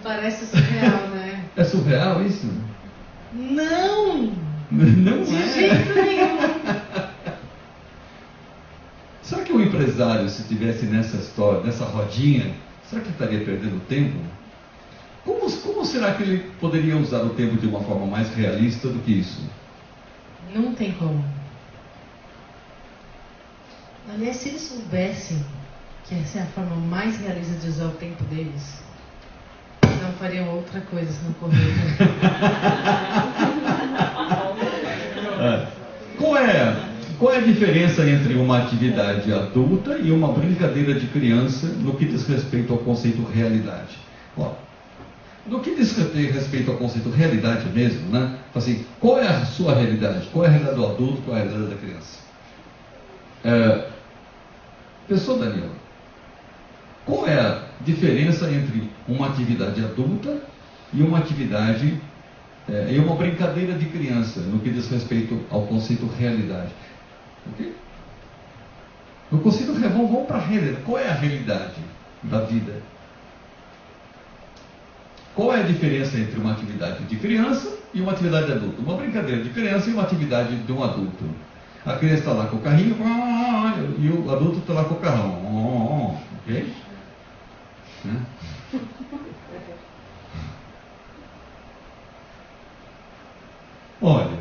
Parece surreal, né? É surreal isso? Não! Não de é? jeito nenhum. Será que o empresário, se estivesse nessa história, nessa rodinha, será que ele estaria perdendo tempo? Como será que ele poderia usar o tempo de uma forma mais realista do que isso? Não tem como. Aliás, se eles soubessem que essa é a forma mais realista de usar o tempo deles, não fariam outra coisa se não correr. Qual é a diferença entre uma atividade adulta e uma brincadeira de criança no que diz respeito ao conceito realidade? No que diz respeito ao conceito realidade mesmo, né? Assim, qual é a sua realidade? Qual é a realidade do adulto? Qual é a realidade da criança? Pessoa Daniel, qual é a diferença entre uma atividade adulta e uma atividade e uma brincadeira de criança no que diz respeito ao conceito realidade? Okay? No conceito vamos para a realidade. Qual é a realidade da vida? Qual é a diferença entre uma atividade de criança e uma atividade adulta? Uma brincadeira de criança e uma atividade de um adulto. A criança está lá com o carrinho e o adulto está lá com o carrão. Ok? Né? Olha,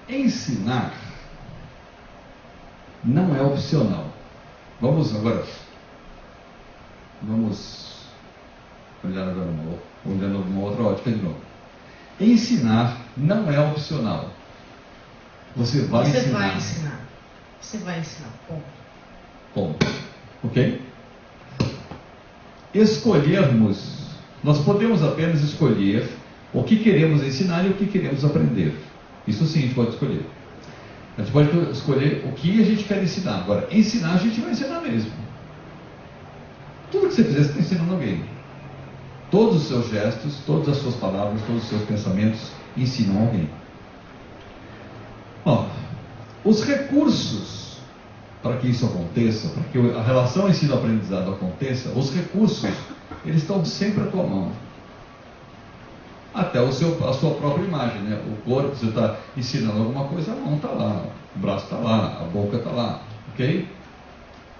ensinar não é opcional. Vamos olhar agora olhando uma outra ótica de novo. Ensinar não é opcional. Você vai ensinar. Você vai ensinar. Ponto. Ok? Escolhermos. Nós podemos apenas escolher o que queremos ensinar e o que queremos aprender. Isso sim a gente pode escolher. A gente pode escolher o que a gente quer ensinar. Agora, ensinar a gente vai ensinar mesmo. Tudo que você fizer, você está ensinando alguém. Todos os seus gestos, todas as suas palavras, todos os seus pensamentos ensinam alguém. Ó, os recursos para que isso aconteça, para que a relação ensino-aprendizado aconteça, os recursos, eles estão sempre à tua mão. Até a sua própria imagem, né? O corpo, você está ensinando alguma coisa, a mão está lá, o braço está lá, a boca está lá, ok?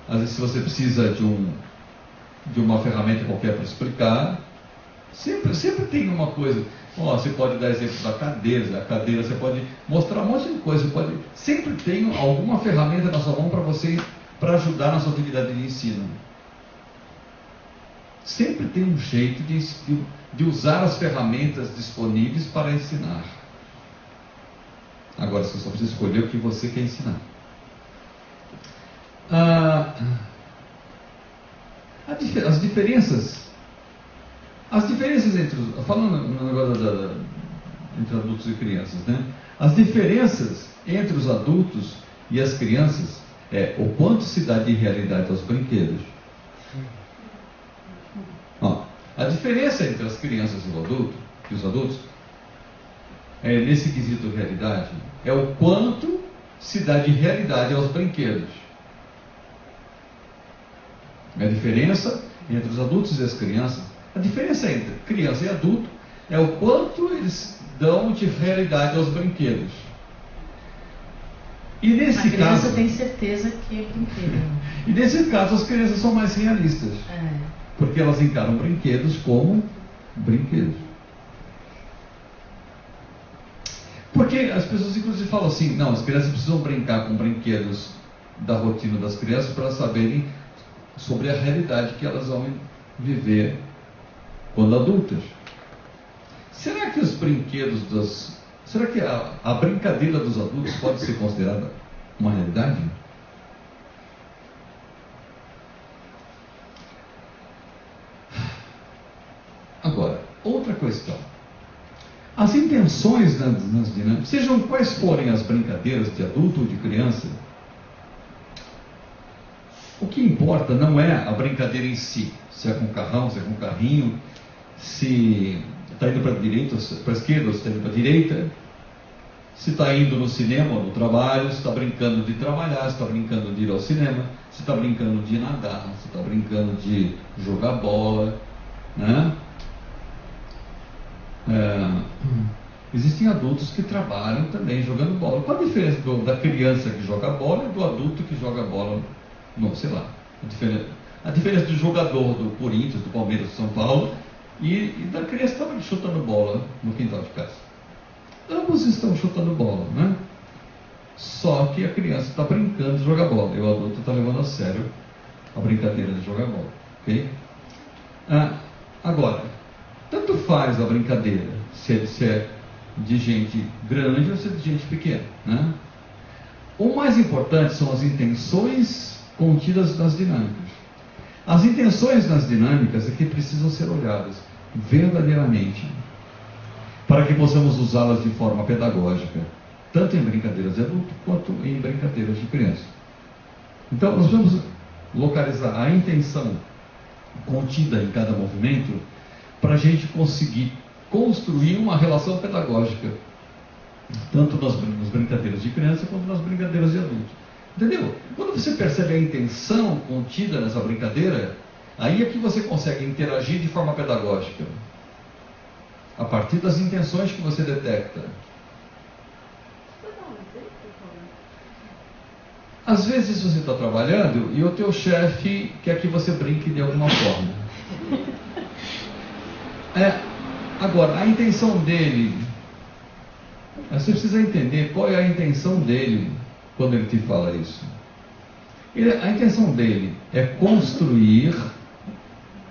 Às vezes, se você precisa de uma ferramenta qualquer para explicar, sempre tem uma coisa. Ó, você pode dar exemplo da cadeira, a cadeira você pode mostrar um monte de coisa, sempre tem alguma ferramenta na sua mão para ajudar na sua atividade de ensino. Sempre tem um jeito de usar as ferramentas disponíveis para ensinar. Agora você só precisa escolher o que você quer ensinar. As diferenças entre falando no negócio entre adultos e crianças, né? As diferenças entre os adultos e as crianças é o quanto se dá de realidade aos brinquedos. Ó, a diferença entre as crianças e os adultos nesse quesito realidade é o quanto se dá de realidade aos brinquedos. A diferença entre os adultos e as crianças, a diferença entre criança e adulto é o quanto eles dão de realidade aos brinquedos. E nesse a criança caso, tem certeza que é brinquedo. E nesse caso as crianças são mais realistas. Porque elas encaram brinquedos como brinquedos. Porque as pessoas inclusive falam assim, não, as crianças precisam brincar com brinquedos da rotina das crianças para saberem sobre a realidade que elas vão viver quando adultas. Será que os brinquedos será que a brincadeira dos adultos pode ser considerada uma realidade? Agora, outra questão. As intenções nas dinâmicas, sejam quais forem as brincadeiras de adulto ou de criança, o que importa não é a brincadeira em si, se é com carrão, se é com carrinho, se está indo para a direita, para a esquerda, ou se está indo para a direita, se está indo no cinema ou no trabalho, se está brincando de trabalhar, se está brincando de ir ao cinema, se está brincando de nadar, se está brincando de jogar bola, né? Existem adultos que trabalham também jogando bola. Qual a diferença da criança que joga bola e do adulto que joga bola? Não, sei lá. A diferença do jogador do Corinthians, do Palmeiras, do São Paulo e da criança que estava chutando bola no quintal de casa. Ambos estão chutando bola, né? Só que a criança está brincando de jogar bola e o adulto está levando a sério a brincadeira de jogar bola, ok? Agora, tanto faz a brincadeira se é de gente grande ou se é de gente pequena, né? O mais importante são as intenções contidas nas dinâmicas. As intenções nas dinâmicas é que precisam ser olhadas verdadeiramente para que possamos usá-las de forma pedagógica, tanto em brincadeiras de adulto quanto em brincadeiras de criança. Então, nós vamos localizar a intenção contida em cada movimento para a gente conseguir construir uma relação pedagógica, tanto nas brincadeiras de criança quanto nas brincadeiras de adulto. Entendeu? Quando você percebe a intenção contida nessa brincadeira, aí é que você consegue interagir de forma pedagógica, a partir das intenções que você detecta. Às vezes você está trabalhando e o teu chefe quer que você brinque de alguma forma. Agora, a intenção dele, você precisa entender qual é a intenção dele quando ele te fala isso. A intenção dele é construir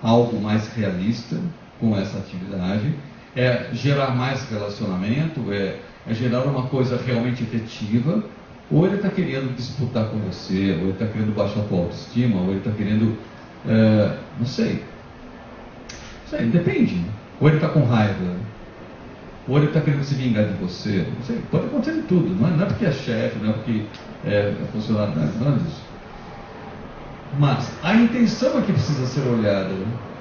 algo mais realista com essa atividade, é gerar mais relacionamento, é gerar uma coisa realmente efetiva, ou ele está querendo disputar com você, ou ele está querendo baixar a tua autoestima, ou ele está querendo, não sei, depende. Ou ele está com raiva, ou ele está querendo se vingar de você, não sei, pode acontecer de tudo, não é porque é chefe, não é porque é funcionário, não é disso. Mas a intenção é que precisa ser olhada.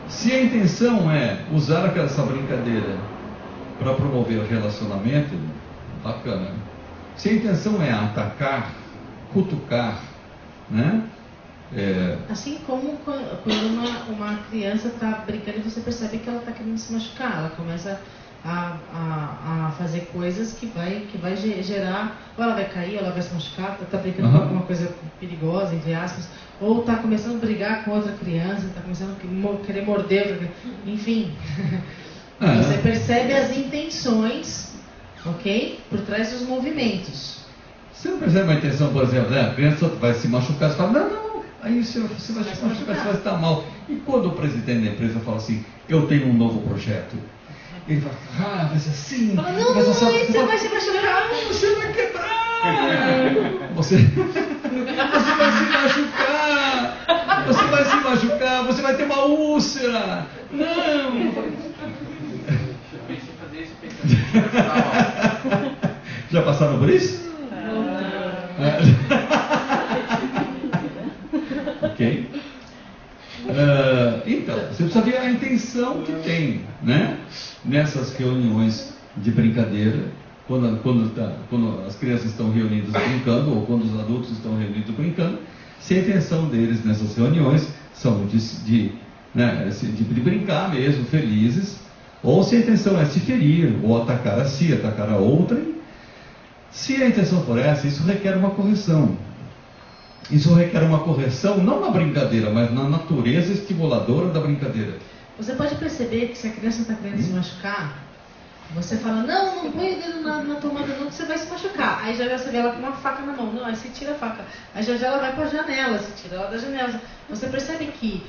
Se a intenção é usar essa brincadeira para promover relacionamento, bacana. Se a intenção é atacar, cutucar, né? Assim como quando uma criança está brincando e você percebe que ela está querendo se machucar, ela começa a fazer coisas que vai gerar, ou ela vai cair, ou ela vai se machucar, está brincando com alguma coisa perigosa, entre aspas, ou está começando a brigar com outra criança, está começando a querer morder outra criança, enfim. Você percebe as intenções, ok? Por trás dos movimentos. Você não percebe uma intenção, por exemplo, né? A criança vai se machucar, você fala, não, aí você vai se machucar, você vai estar mal. E quando o presidente da empresa fala assim, eu tenho um novo projeto, ele fala, vai ser assim, fala, não, você vai se machucar, você vai quebrar, você vai se machucar, você vai ter uma úlcera, não. Já passaram por isso? Ok? Então, você precisa ver a intenção que tem, né? Nessas reuniões de brincadeira, quando as crianças estão reunidas brincando, ou quando os adultos estão reunidos brincando, se a intenção deles nessas reuniões são de brincar mesmo, felizes, ou se a intenção é se ferir, ou atacar a si, atacar a outrem. Se a intenção for essa, isso requer uma correção. Isso requer uma correção não na brincadeira, mas na natureza estimuladora da brincadeira. Você pode perceber que se a criança está querendo se machucar, você fala, não põe o dedo na tomada não, que você vai se machucar. Aí já você vê ela com uma faca na mão, não, aí você tira a faca. Aí já ela vai para a janela, você tira ela da janela. Você percebe que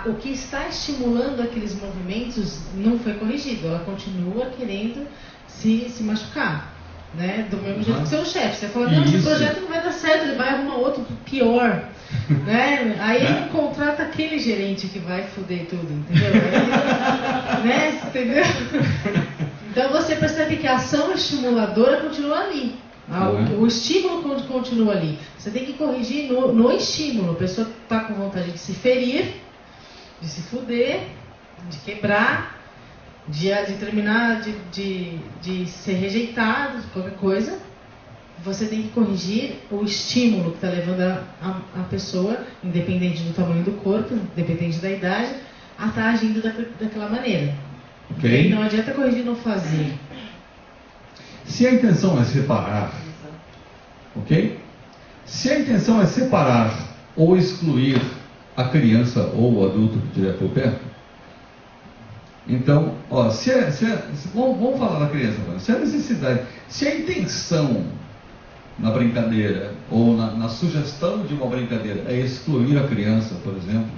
o que está estimulando aqueles movimentos não foi corrigido, ela continua querendo se machucar. Né? Do mesmo jeito que seu chefe, você fala, não, esse projeto não vai dar certo, ele vai arrumar outro pior, né? Aí ele contrata aquele gerente que vai foder tudo, entendeu? Aí, né? Entendeu? Então você percebe que a ação estimuladora continua ali, o estímulo continua ali. Você tem que corrigir no estímulo. A pessoa está com vontade de se ferir, de se foder, de quebrar, de terminar, de ser rejeitado, qualquer coisa. Você tem que corrigir o estímulo que está levando a pessoa, independente do tamanho do corpo, independente da idade, a estar agindo daquela maneira. Okay. Não adianta corrigir no fazer. Se a intenção é separar, ok? Se a intenção é separar ou excluir a criança ou o adulto que estiver por perto, então, vamos falar da criança, se a necessidade, se a intenção na brincadeira ou na sugestão de uma brincadeira é excluir a criança, por exemplo,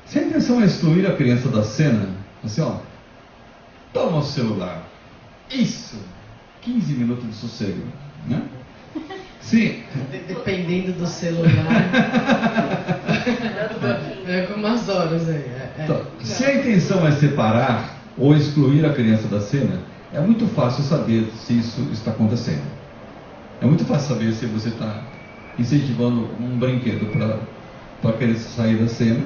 se a intenção é excluir a criança da cena, assim, toma o celular, isso, 15 minutos de sossego, né? Sim. Dependendo do celular. Com umas horas aí. Então, se a intenção é separar ou excluir a criança da cena, é muito fácil saber se isso está acontecendo. É muito fácil saber se você está incentivando um brinquedo para a criança sair da cena,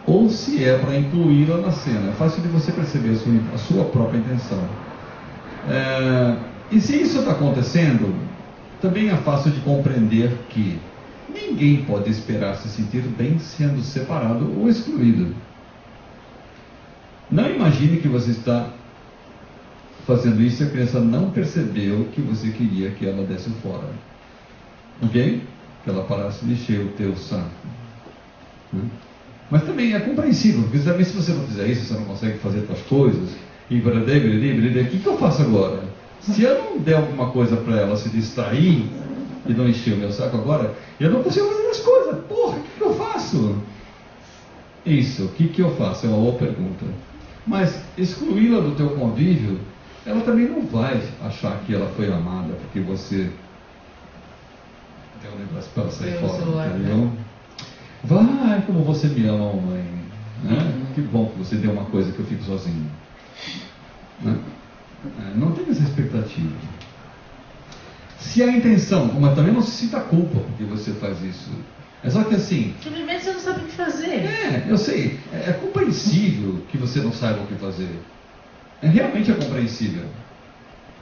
ou se é para incluí-la na cena. É fácil de você perceber a sua própria intenção. E se isso está acontecendo, também é fácil de compreender que ninguém pode esperar se sentir bem sendo separado ou excluído. Não imagine que você está fazendo isso e a criança não percebeu que você queria que ela desse fora. Ok? Que ela parasse de encher o teu saco. Mas também é compreensível, porque também se você não fizer isso, você não consegue fazer outras coisas, e o que eu faço agora? Se eu não der alguma coisa para ela se distrair e não encher o meu saco agora, eu não consigo fazer as coisas. Porra, o que eu faço? Isso, o que eu faço? É uma boa pergunta. Mas excluí-la do teu convívio, ela também não vai achar que ela foi amada porque você deu um negócio para ela sair fora, entendeu? Vai, como você me ama, mamãe, né? Que bom que você deu uma coisa que eu fico sozinho, né? Não tem essa expectativa. Se a intenção, mas também não se sinta culpa porque você faz isso. É só que assim, Simplesmente você não sabe o que fazer. eu sei, é compreensível que você não saiba o que fazer. Realmente é compreensível.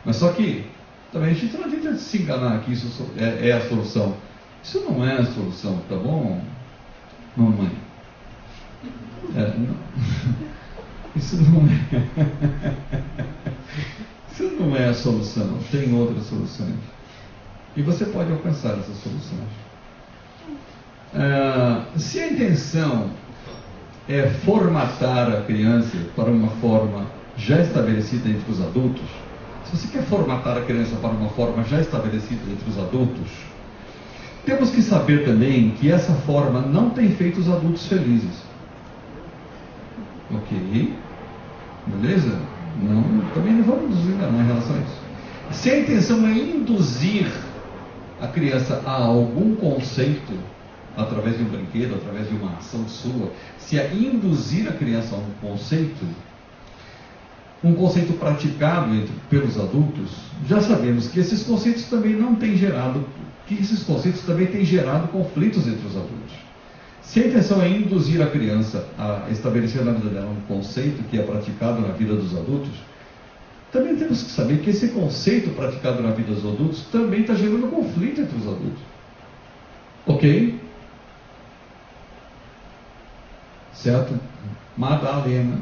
Mas só que, também a gente não adianta se enganar que isso é a solução. Isso não é a solução, tá bom, mamãe? Não. Isso não é a solução. Tem outras soluções. E você pode alcançar essas soluções. Se a intenção é formatar a criança para uma forma já estabelecida entre os adultos, se você quer formatar a criança para uma forma já estabelecida entre os adultos, temos que saber também que essa forma não tem feito os adultos felizes. Ok? Beleza? Também não vamos nos enganar em relação a isso. Se a intenção é induzir a criança a algum conceito, através de um brinquedo, através de uma ação sua, se é induzir a criança a um conceito praticado pelos adultos, já sabemos que esses conceitos também têm gerado conflitos entre os adultos. Se a intenção é induzir a criança a estabelecer na vida dela um conceito que é praticado na vida dos adultos, também temos que saber que esse conceito praticado na vida dos adultos também está gerando conflito entre os adultos. Ok? Certo? Madalena.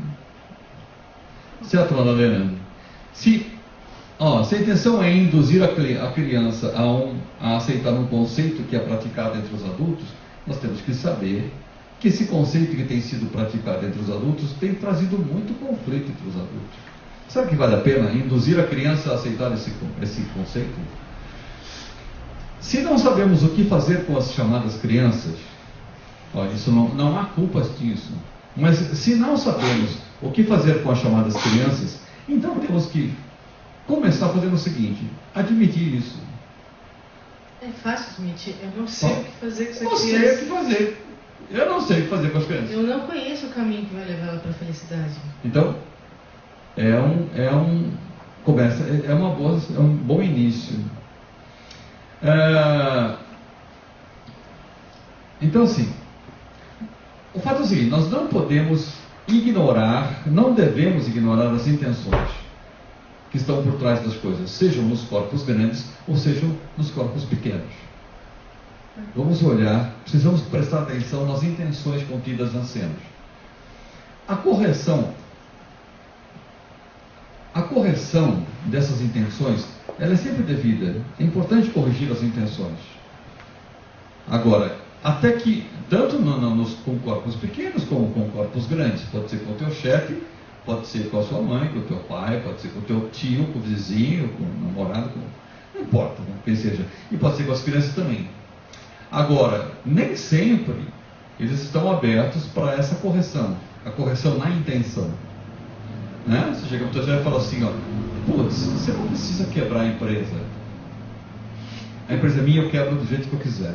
Certo, Madalena? Se a intenção é induzir a criança a aceitar um conceito que é praticado entre os adultos, nós temos que saber que esse conceito que tem sido praticado entre os adultos tem trazido muito conflito entre os adultos. Será que vale a pena induzir a criança a aceitar esse conceito? Se não sabemos o que fazer com as chamadas crianças, isso não há culpa disso. Mas se não sabemos o que fazer com as chamadas crianças, então temos que começar fazendo o seguinte: admitir isso. É fácil admitir. Eu não sei o que fazer com essa Não sei criança. o que fazer. Eu não sei o que fazer com as crianças. Eu não conheço o caminho que vai levar ela para a felicidade. Então, é um bom início. Então, assim, o fato é o seguinte: nós não devemos ignorar as intenções que estão por trás das coisas, sejam nos corpos grandes ou sejam nos corpos pequenos. Vamos olhar, precisamos prestar atenção nas intenções contidas nas cenas. A correção dessas intenções, ela é sempre devida. É importante corrigir as intenções. Agora, até que, tanto com corpos pequenos como com corpos grandes, pode ser com o teu chefe, pode ser com a sua mãe, com o teu pai, pode ser com o teu tio, com o vizinho, com o namorado, não importa, quem seja. E pode ser com as crianças também. Agora, nem sempre eles estão abertos para essa correção, a correção na intenção. Né? Você chega para o teu chefe e fala assim: você não precisa quebrar a empresa. A empresa é minha, eu quebro do jeito que eu quiser.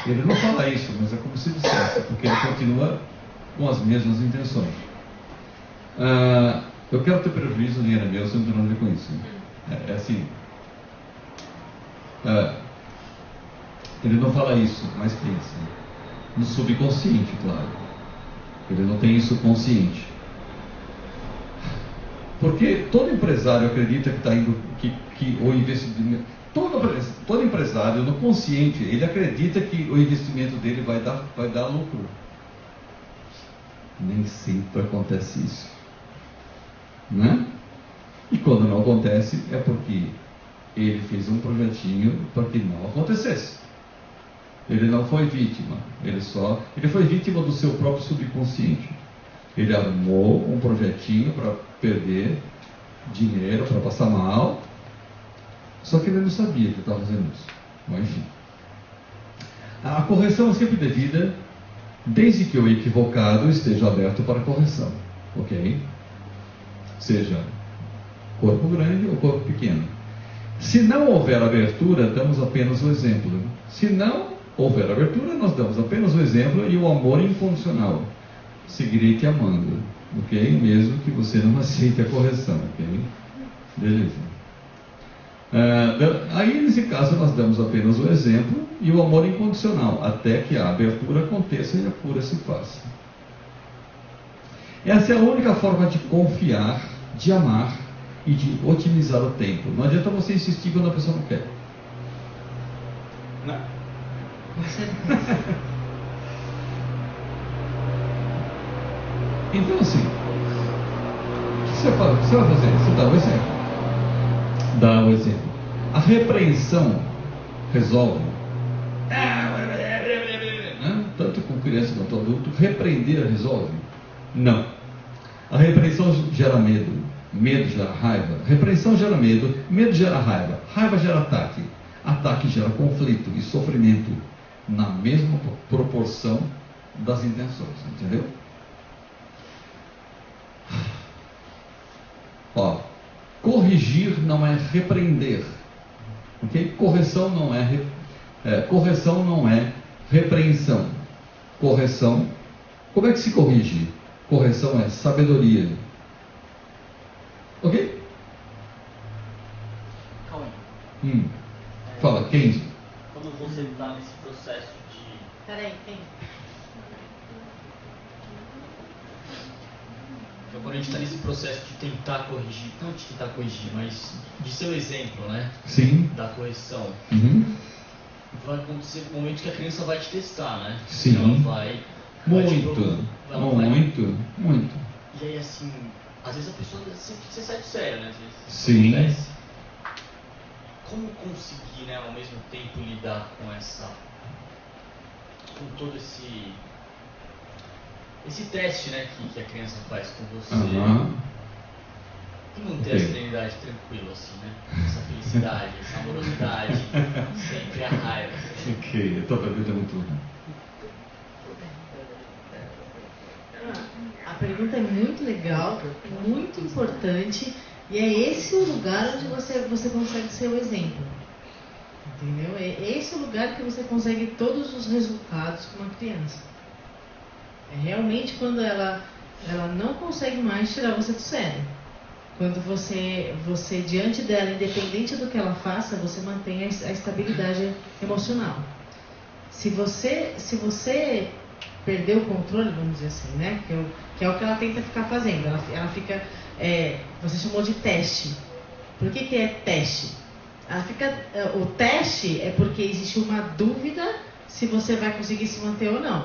Ele não fala isso, mas é como se dissesse, porque ele continua com as mesmas intenções. Eu quero ter prejuízo, o dinheiro é meu, você não tem nada a ver com isso. É assim. Ele não fala isso, mas pensa. No subconsciente, claro. Ele não tem isso consciente. Porque todo empresário acredita que está indo, que o investimento. Todo empresário, no consciente, ele acredita que o investimento dele vai dar lucro. Nem sempre acontece isso. Né? E quando não acontece, é porque ele fez um projetinho para que não acontecesse. Ele não foi vítima, ele foi vítima do seu próprio subconsciente. Ele armou um projetinho para perder dinheiro, para passar mal, só que ele não sabia que estava fazendo isso. Bom, enfim. A correção é sempre devida, desde que o equivocado esteja aberto para correção. Ok? Seja corpo grande ou corpo pequeno. Se não houver abertura, damos apenas o exemplo. Se não houver abertura, nós damos apenas o exemplo e o amor incondicional. Seguirei te amando, ok? Mesmo que você não aceite a correção, ok? Beleza. Aí, nesse caso, nós damos apenas o exemplo e o amor incondicional, até que a abertura aconteça e a cura se faça. Essa é a única forma de confiar, de amar e de otimizar o tempo. Não adianta você insistir quando a pessoa não quer. Não. Com certeza. Então, assim, o que você vai fazer? Você dá o exemplo. Dá o exemplo. A repreensão resolve. Tanto com criança quanto adulto, repreender resolve? Não. A repreensão gera medo. Medo gera raiva. Repreensão gera medo. Medo gera raiva. Raiva gera ataque. Ataque gera conflito e sofrimento na mesma proporção das intenções. Entendeu? Ó, corrigir não é repreender. Ok? Correção não é repreensão. Correção. Como é que se corrige? Correção é sabedoria. Ok? Calma. Fala, quem? Quando você está nesse processo de... Peraí, quem? Então, quando a gente está nesse processo de tentar corrigir, não de tentar corrigir, mas de ser o exemplo, né? Sim. Da correção. Vai acontecer um momento que a criança vai te testar, né? Sim. Ela vai Muito. E aí, assim, às vezes a pessoa você sai do sério, né? Às vezes Sim. acontece. Como conseguir, né, ao mesmo tempo lidar com todo esse teste, né, que a criança faz com você, e manter a serenidade tranquila, assim, né? Essa felicidade, essa amorosidade, sempre a raiva. Ok, eu estou perguntando tudo. A pergunta é muito legal, muito importante, e é esse o lugar onde você consegue ser o exemplo. Entendeu? É esse o lugar que você consegue todos os resultados com uma criança. É realmente quando ela não consegue mais tirar você do sério. Quando você diante dela, independente do que ela faça, você mantém a estabilidade emocional. Se você perder o controle, vamos dizer assim, né? Que é o que ela tenta ficar fazendo. Ela fica, você chamou de teste. Por que é teste? O teste é porque existe uma dúvida se você vai conseguir se manter ou não.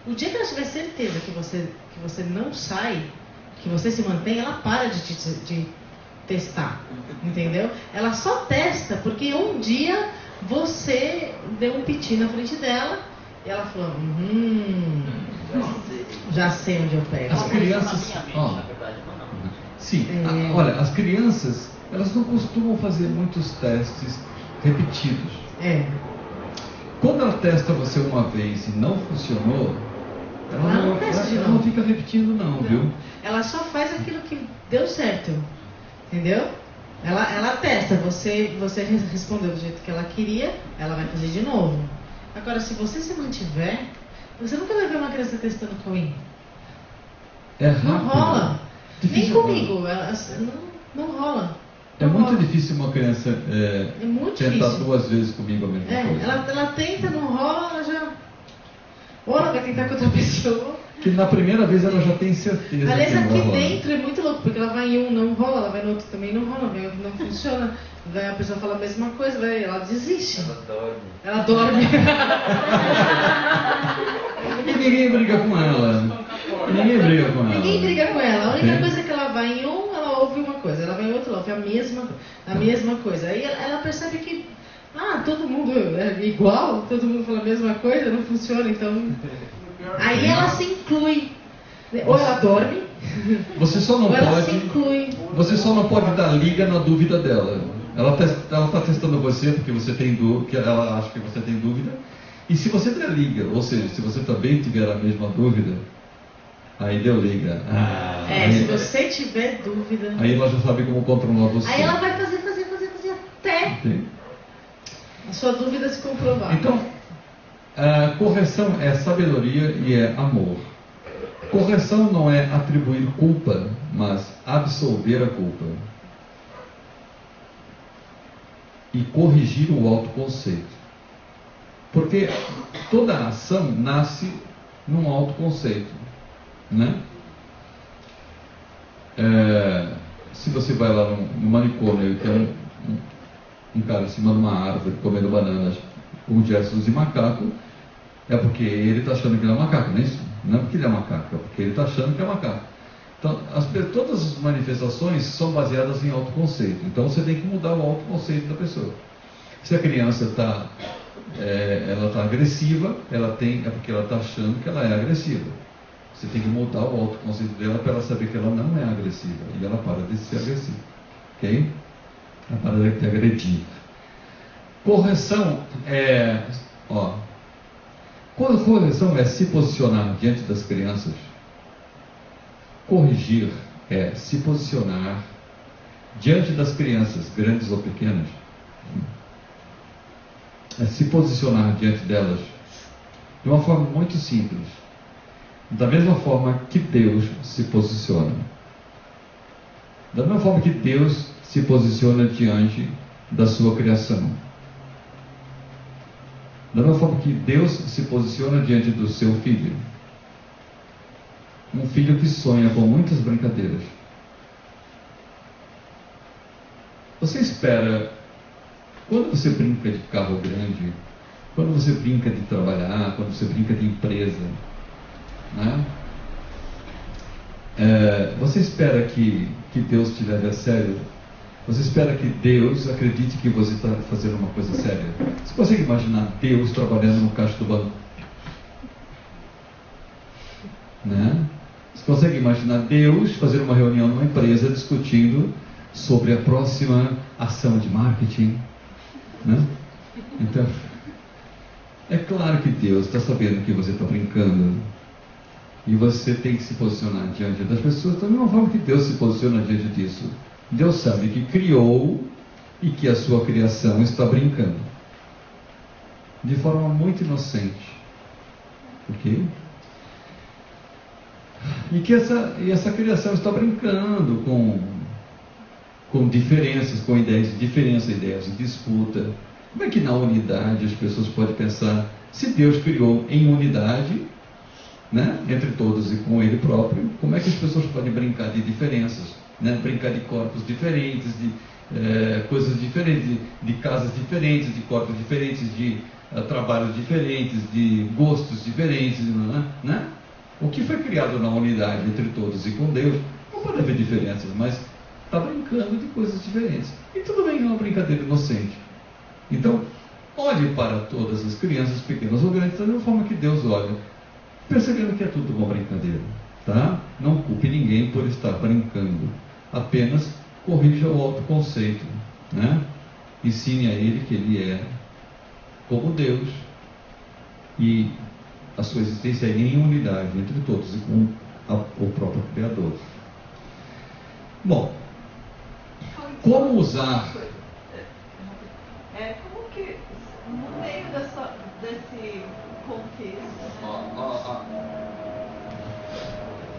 O dia que ela tiver certeza que você não sai, que você se mantém, ela para de testar, entendeu? Ela só testa porque um dia você deu um piti na frente dela e ela falou, já sei onde eu pego. As crianças... Sim, olha, as crianças, elas não costumam fazer muitos testes repetidos. Quando ela testa você uma vez e não funcionou, ela não fica repetindo não, viu? Ela só faz aquilo que deu certo, entendeu? Ela testa, você respondeu do jeito que ela queria, ela vai fazer de novo. Agora, se você se mantiver, você nunca vai ver uma criança testando Cauim. Não rola. Nem comigo, não rola. É muito difícil uma criança tentar 2 vezes comigo a mesma coisa. Ela tenta, não rola, ela já... Ou ela vai tentar com outra pessoa. Que na primeira vez ela já tem certeza. Aliás, que não aqui rola. dentro é muito louco, porque ela vai em um, não rola, ela vai no outro também, não rola, vai em outro, não funciona. Vai a pessoa fala a mesma coisa, ela desiste. Ela dorme. E ninguém briga com ela. Ninguém briga com ela. A única coisa é que ela vai em um, ela ouve uma coisa. Ela vai em outro, ela ouve a mesma coisa. Aí ela percebe que todo mundo é igual, todo mundo fala a mesma coisa, não funciona, então... Aí ela se inclui. Ou ela dorme, você só não ou ela pode, se inclui. Você só não pode dar liga na dúvida dela. Ela está testando você porque você tem dúvida, ela acha que você tem dúvida. E se você der liga, ou seja, se você também tiver a mesma dúvida, aí deu liga. Se você tiver dúvida... Aí ela já sabe como controlar você. Aí ela vai fazer até a sua dúvida se comprovar. Então, correção é sabedoria e é amor. Correção não é atribuir culpa, mas absolver a culpa. e corrigir o autoconceito. Porque toda ação nasce num autoconceito, né? Se você vai lá no manicômio e tem um cara em cima de uma árvore comendo bananas com gestos de macaco, é porque ele está achando que ele é macaco, não é isso? Não é porque ele é macaco, é porque ele está achando que é macaco. Então, todas as manifestações são baseadas em autoconceito. Então, você tem que mudar o autoconceito da pessoa. Se a criança ela está agressiva, é porque ela está achando que ela é agressiva. Você tem que mudar o autoconceito dela para ela saber que ela não é agressiva. E ela para de ser agressiva. Ok? Ela para de agredir. Correção correção é se posicionar diante das crianças. Corrigir é se posicionar diante das crianças, grandes ou pequenas. É se posicionar diante delas de uma forma muito simples. Da mesma forma que Deus se posiciona. Da mesma forma que Deus se posiciona diante da sua criação. Da mesma forma que Deus se posiciona diante do seu filho. Um filho que sonha com muitas brincadeiras. Você espera, quando você brinca de carro grande, quando você brinca de trabalhar, quando você brinca de empresa, né? Você espera que Deus te leve a sério? Você espera que Deus acredite que você está fazendo uma coisa séria? Você consegue imaginar Deus trabalhando no caixa do banco? Né? Você consegue imaginar Deus fazendo uma reunião numa empresa discutindo sobre a próxima ação de marketing? Né? Então, é claro que Deus está sabendo que você está brincando. E você tem que se posicionar diante das pessoas da mesma forma que Deus se posiciona diante disso. Deus sabe que criou e que a sua criação está brincando. De forma muito inocente. Ok? E que essa criação está brincando com diferenças, com ideias de diferença, ideias de disputa. Como é que na unidade as pessoas podem pensar, se Deus criou em unidade, né, entre todos e com Ele próprio, como é que as pessoas podem brincar de diferenças, né, brincar de corpos diferentes, de coisas diferentes, de casas diferentes, de corpos diferentes, de trabalhos diferentes, de gostos diferentes, né? O que foi criado na unidade entre todos e com Deus, não pode haver diferenças, mas está brincando de coisas diferentes. E tudo bem, é uma brincadeira inocente. Então, olhe para todas as crianças, pequenas ou grandes, da mesma forma que Deus olha, percebendo que é tudo uma brincadeira, tá? Não culpe ninguém por estar brincando, apenas corrija o autoconceito, né? Ensine a ele que ele é como Deus e a sua existência é em unidade entre todos e com o próprio Criador. Bom, como usar... Como que, no meio desse contexto,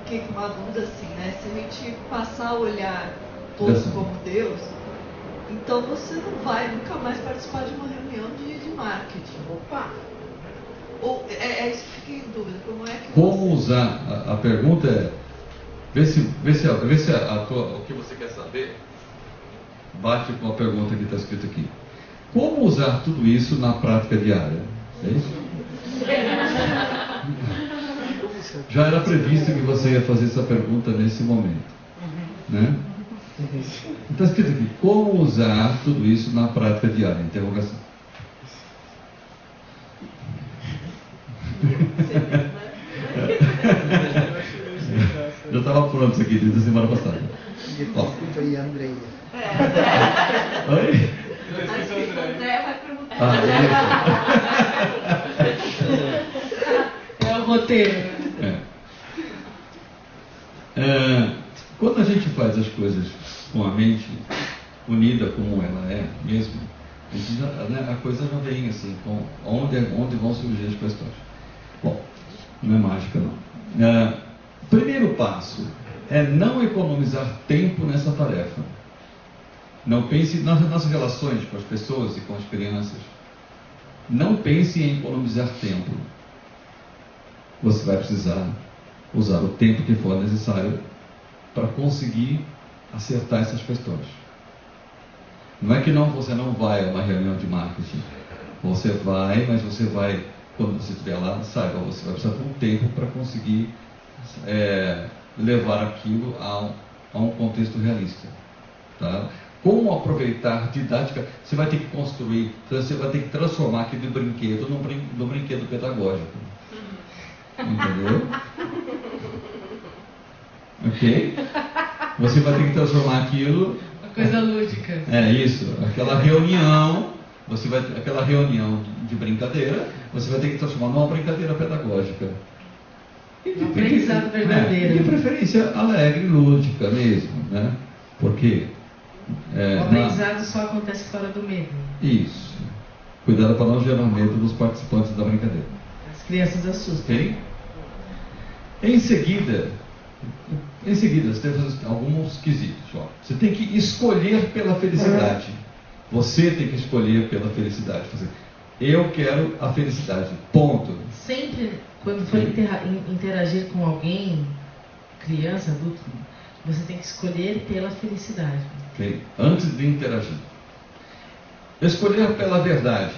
fiquei com uma dúvida assim, né? Se a gente passar a olhar todos como Deus, então você não vai nunca mais participar de uma reunião de marketing. Opa! Ou, isso que fiquei em dúvida. Como usar? A pergunta é, vê se o que você quer saber bate com a pergunta que está escrita aqui. Como usar tudo isso na prática diária? É isso? Já era previsto que você ia fazer essa pergunta nesse momento, né? Está escrito aqui, como usar tudo isso na prática diária? Interrogação. Já estava pronto isso aqui desde a semana passada. Foi a Andreia. Oi? André vai perguntar. É o roteiro. Quando a gente faz as coisas com a mente unida como ela é mesmo, a coisa já vem assim, com onde vão surgir as questões. Bom, não é mágica não. Primeiro passo é não economizar tempo nessa tarefa. Não pense nas relações com as pessoas e com as crianças. Não pense em economizar tempo. Você vai precisar usar o tempo que for necessário para conseguir acertar essas questões. Não é que você não vai a uma reunião de marketing. Você vai, mas você vai, quando você estiver lá, saiba, você vai precisar de um tempo para conseguir levar aquilo a um contexto realista. Tá? Como aproveitar didática, você vai ter que construir, você vai ter que transformar aquele brinquedo num brinquedo pedagógico. Entendeu? Ok? Você vai ter que transformar aquilo... Uma coisa lúdica. É isso. Aquela reunião de brincadeira, você vai ter que transformar numa brincadeira pedagógica. Um aprendizado verdadeiro. De preferência alegre, lúdica mesmo, né? Porque... o aprendizado só acontece fora do medo. Isso. Cuidado para não gerar medo dos participantes da brincadeira. As crianças assustam. Ok? Em seguida, você tem que fazer alguns quesitos. Você tem que escolher pela felicidade. Você tem que escolher pela felicidade. Eu quero a felicidade. Ponto. Sempre, quando for interagir com alguém, criança, adulto, você tem que escolher pela felicidade. Okay? Antes de interagir. Escolher pela verdade.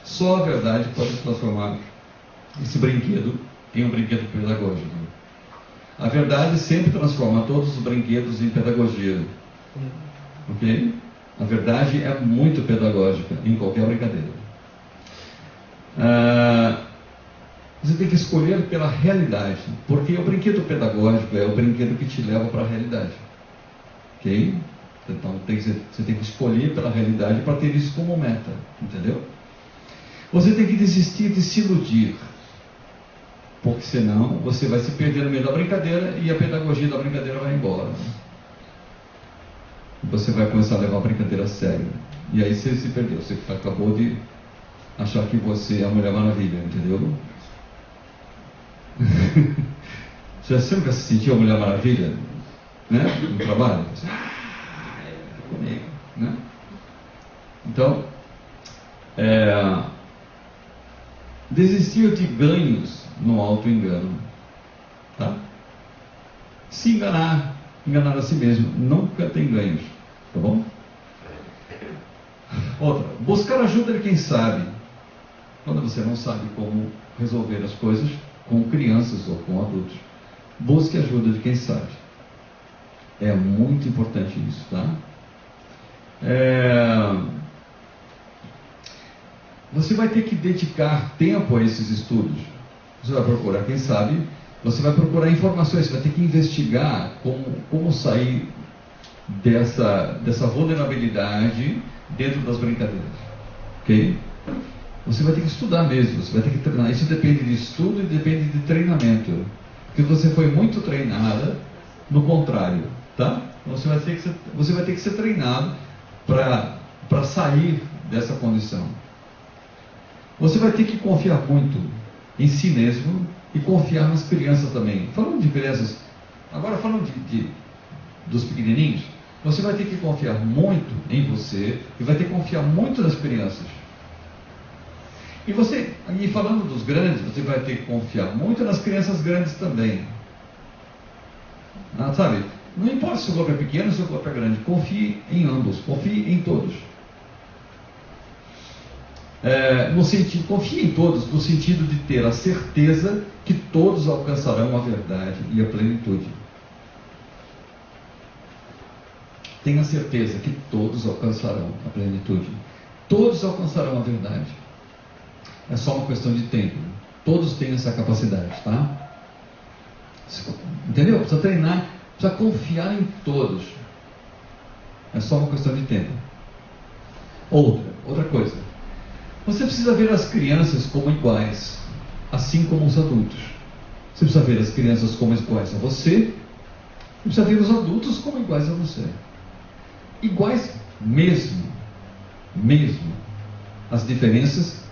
Só a verdade pode transformar esse brinquedo em um brinquedo pedagógico. A verdade sempre transforma todos os brinquedos em pedagogia. Ok? A verdade é muito pedagógica em qualquer brincadeira. Você tem que escolher pela realidade, porque o brinquedo pedagógico é o brinquedo que te leva para a realidade. Ok? Então você tem que escolher pela realidade para ter isso como meta. Entendeu? Você tem que desistir de se iludir, porque senão você vai se perder no meio da brincadeira e a pedagogia da brincadeira vai embora. Você vai começar a levar a brincadeira a sério. E aí você se perdeu. Você acabou de achar que você é a Mulher Maravilha, entendeu? Você nunca se sentiu a Mulher Maravilha? Né? No trabalho? Comigo, né? Então, desistir de ganhos no auto-engano. Tá? Se enganar a si mesmo, nunca tem ganhos. Tá bom? Outra, buscar ajuda de quem sabe. Quando você não sabe como resolver as coisas com crianças ou com adultos, busque ajuda de quem sabe. É muito importante isso, tá? Você vai ter que dedicar tempo a esses estudos. Você vai procurar quem sabe, você vai procurar informações, você vai ter que investigar como sair dessa vulnerabilidade dentro das brincadeiras. Ok? Você vai ter que estudar mesmo, você vai ter que treinar. Isso depende de estudo e depende de treinamento. Porque você foi muito treinada no contrário, tá? Você vai ter que ser treinado para sair dessa condição. Você vai ter que confiar muito em si mesmo e confiar nas crianças também. Falando de crianças, agora falando dos pequenininhos, você vai ter que confiar muito em você e vai ter que confiar muito nas crianças. E falando dos grandes, você vai ter que confiar muito nas crianças grandes também. Sabe? Não importa se o corpo é pequeno ou se o corpo é grande, confie em ambos, confie em todos. Confie em todos, no sentido de ter a certeza que todos alcançarão a verdade e a plenitude. Tenha certeza que todos alcançarão a plenitude. Todos alcançarão a verdade. É só uma questão de tempo. Todos têm essa capacidade, tá? Entendeu? Precisa treinar, precisa confiar em todos. É só uma questão de tempo. Outra coisa. Você precisa ver as crianças como iguais, assim como os adultos. Você precisa ver as crianças como iguais a você, e precisa ver os adultos como iguais a você. Iguais mesmo. As diferenças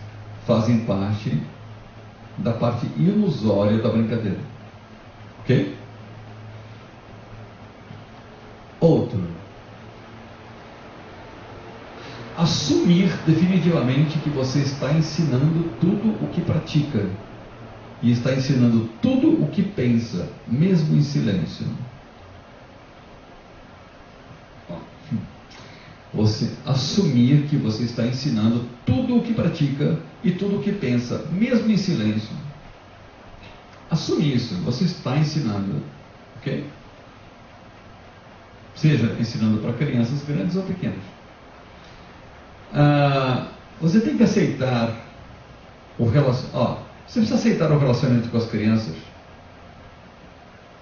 fazem parte da parte ilusória da brincadeira. Ok? Outro. assumir definitivamente que você está ensinando tudo o que pratica e está ensinando tudo o que pensa, mesmo em silêncio. Você assumir que você está ensinando tudo o que pratica e tudo o que pensa, mesmo em silêncio. Assume isso, você está ensinando, ok? Seja ensinando para crianças grandes ou pequenas. Você tem que aceitar o relacionamento. Você precisa aceitar o relacionamento com as crianças,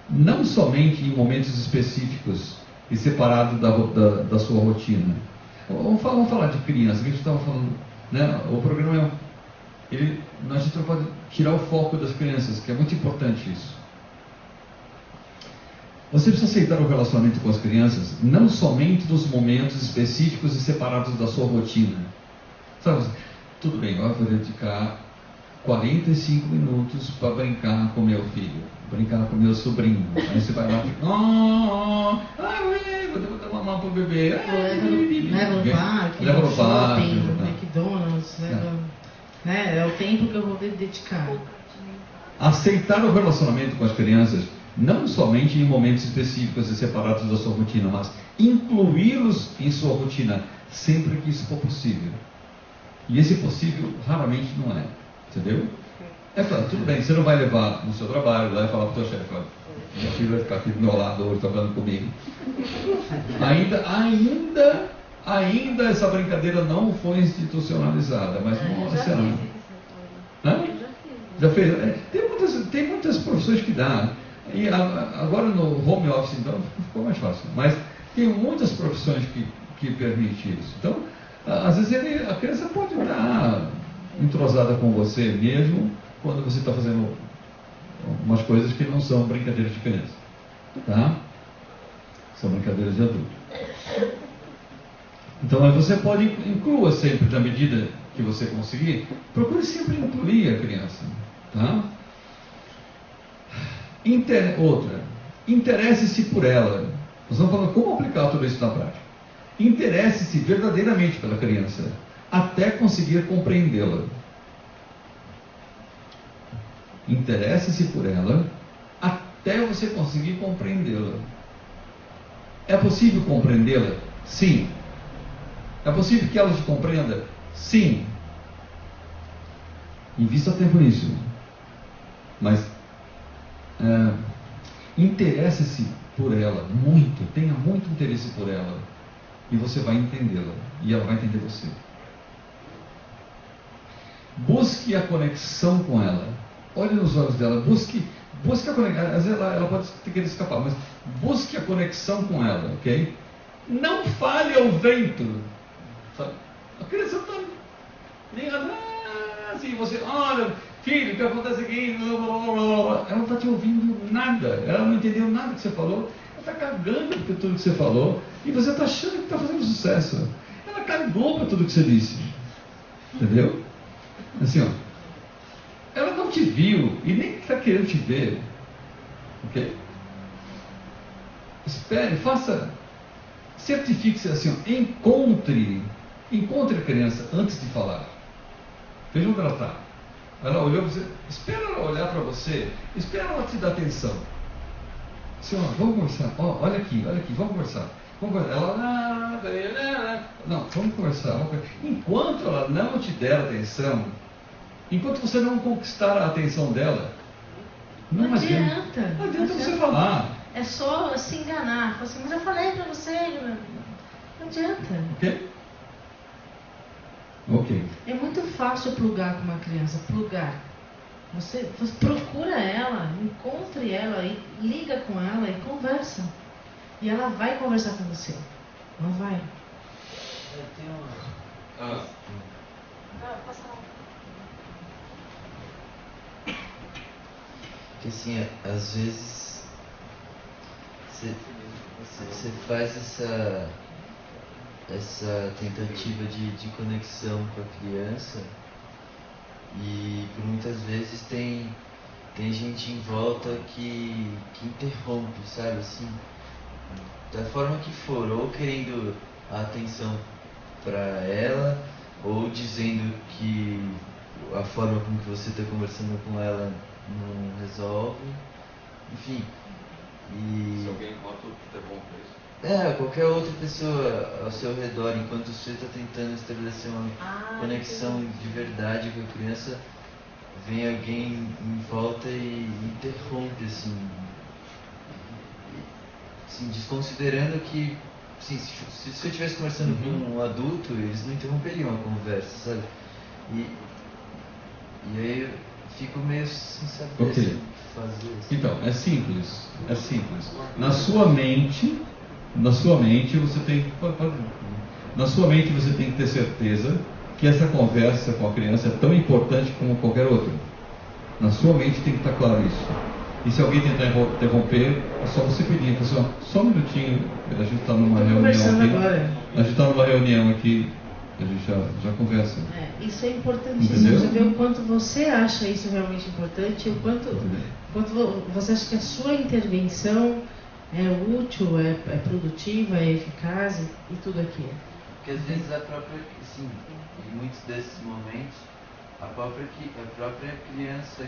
não somente em momentos específicos e separado da sua rotina. Vamos falar de criança, que a gente estava falando, né? O programa a gente pode tirar o foco das crianças, que é muito importante isso. Você precisa aceitar o relacionamento com as crianças, não somente nos momentos específicos e separados da sua rotina. Sabe, tudo bem, eu vou dedicar 45 minutos para brincar com meu filho, brincar com meu sobrinho. Aí você vai lá e fica, vou dar mamar pro bebê. Leva no parque, leva no shopping, no McDonald's, é o tempo que eu vou dedicar. Aceitar o relacionamento com as crianças, não somente em momentos específicos e separados da sua rotina, mas incluí-los em sua rotina sempre que isso for possível. E esse possível raramente não é. Entendeu? É claro, tudo bem, você não vai levar no seu trabalho lá e falar para o teu chefe, meu filho vai ficar aqui do meu lado hoje, está falando comigo. Ainda essa brincadeira não foi institucionalizada, mas uma hora será. Já fez? Tem muitas profissões que dá. E agora no home office, então, ficou mais fácil. Mas tem muitas profissões que permitem isso. Então, às vezes a criança pode estar entrosada com você mesmo quando você está fazendo umas coisas que não são brincadeiras de criança, tá? São brincadeiras de adulto. Então você pode inclua sempre, na medida que você conseguir, procure sempre incluir a criança, tá? Interesse-se por ela. Nós estamos falando como aplicar tudo isso na prática. Interesse-se verdadeiramente pela criança, até conseguir compreendê-la. Interesse-se por ela até você conseguir compreendê-la. É possível compreendê-la? Sim. É possível que ela te compreenda? Sim. Invista tempo nisso. Mas interesse-se por ela muito, tenha muito interesse por ela, e você vai entendê-la, e ela vai entender você. Busque a conexão com ela. Olhe nos olhos dela. Busque a conexão. Às vezes ela pode querer escapar, mas busque a conexão com ela, ok? Não fale ao vento. A criança não está nem assim, você, olha, filho, o que acontece aqui? Ela não está te ouvindo nada. Ela não entendeu nada que você falou. Ela está cagando por tudo que você falou. E você está achando que está fazendo sucesso. Ela cagou por tudo que você disse. Entendeu? Assim, ela não te viu e nem está querendo te ver, ok? Espere, certifique-se assim, encontre a criança antes de falar. Veja onde ela está. Ela olhou para você, espera ela olhar para você, espera ela te dar atenção. Assim, vamos conversar, olha aqui, vamos conversar. Ela, não, vamos conversar. Enquanto ela não te der atenção, enquanto você não conquistar a atenção dela, não adianta. Não adianta você falar. É só se enganar. Fala assim, mas eu falei pra você. Não adianta. Ok. É muito fácil plugar com uma criança. Plugar. Você procura ela, encontre ela, e liga com ela e conversa. E ela vai conversar com você. Não vai. Tem uma... Passa lá. Porque assim, às vezes você faz essa tentativa de conexão com a criança e por muitas vezes tem gente em volta que interrompe, sabe, assim, da forma que for, ou querendo a atenção para ela, ou dizendo que a forma como que você está conversando com ela não resolve, enfim. E Se alguém nota o interrompe isso. Qualquer outra pessoa ao seu redor, enquanto você está tentando estabelecer uma conexão de verdade com a criança, vem alguém em volta e interrompe, assim, desconsiderando que, assim, se eu estivesse conversando com um adulto, eles não interromperiam a conversa, sabe? E aí eu fico meio sem saber assim, fazer isso. Então, é simples. Na sua mente você tem que ter certeza que essa conversa com a criança é tão importante como qualquer outra. Na sua mente tem que estar claro isso. E se alguém tentar interromper, é só você pedir, pessoal, só um minutinho, a gente está numa reunião aqui. Agora. A gente está numa reunião aqui, a gente já conversa. Isso é importantíssimo. Você vê o quanto você acha isso realmente importante, o quanto você acha que a sua intervenção é útil, é produtiva, é eficaz e tudo aquilo. Porque às vezes a própria, assim, em muitos desses momentos, a própria criança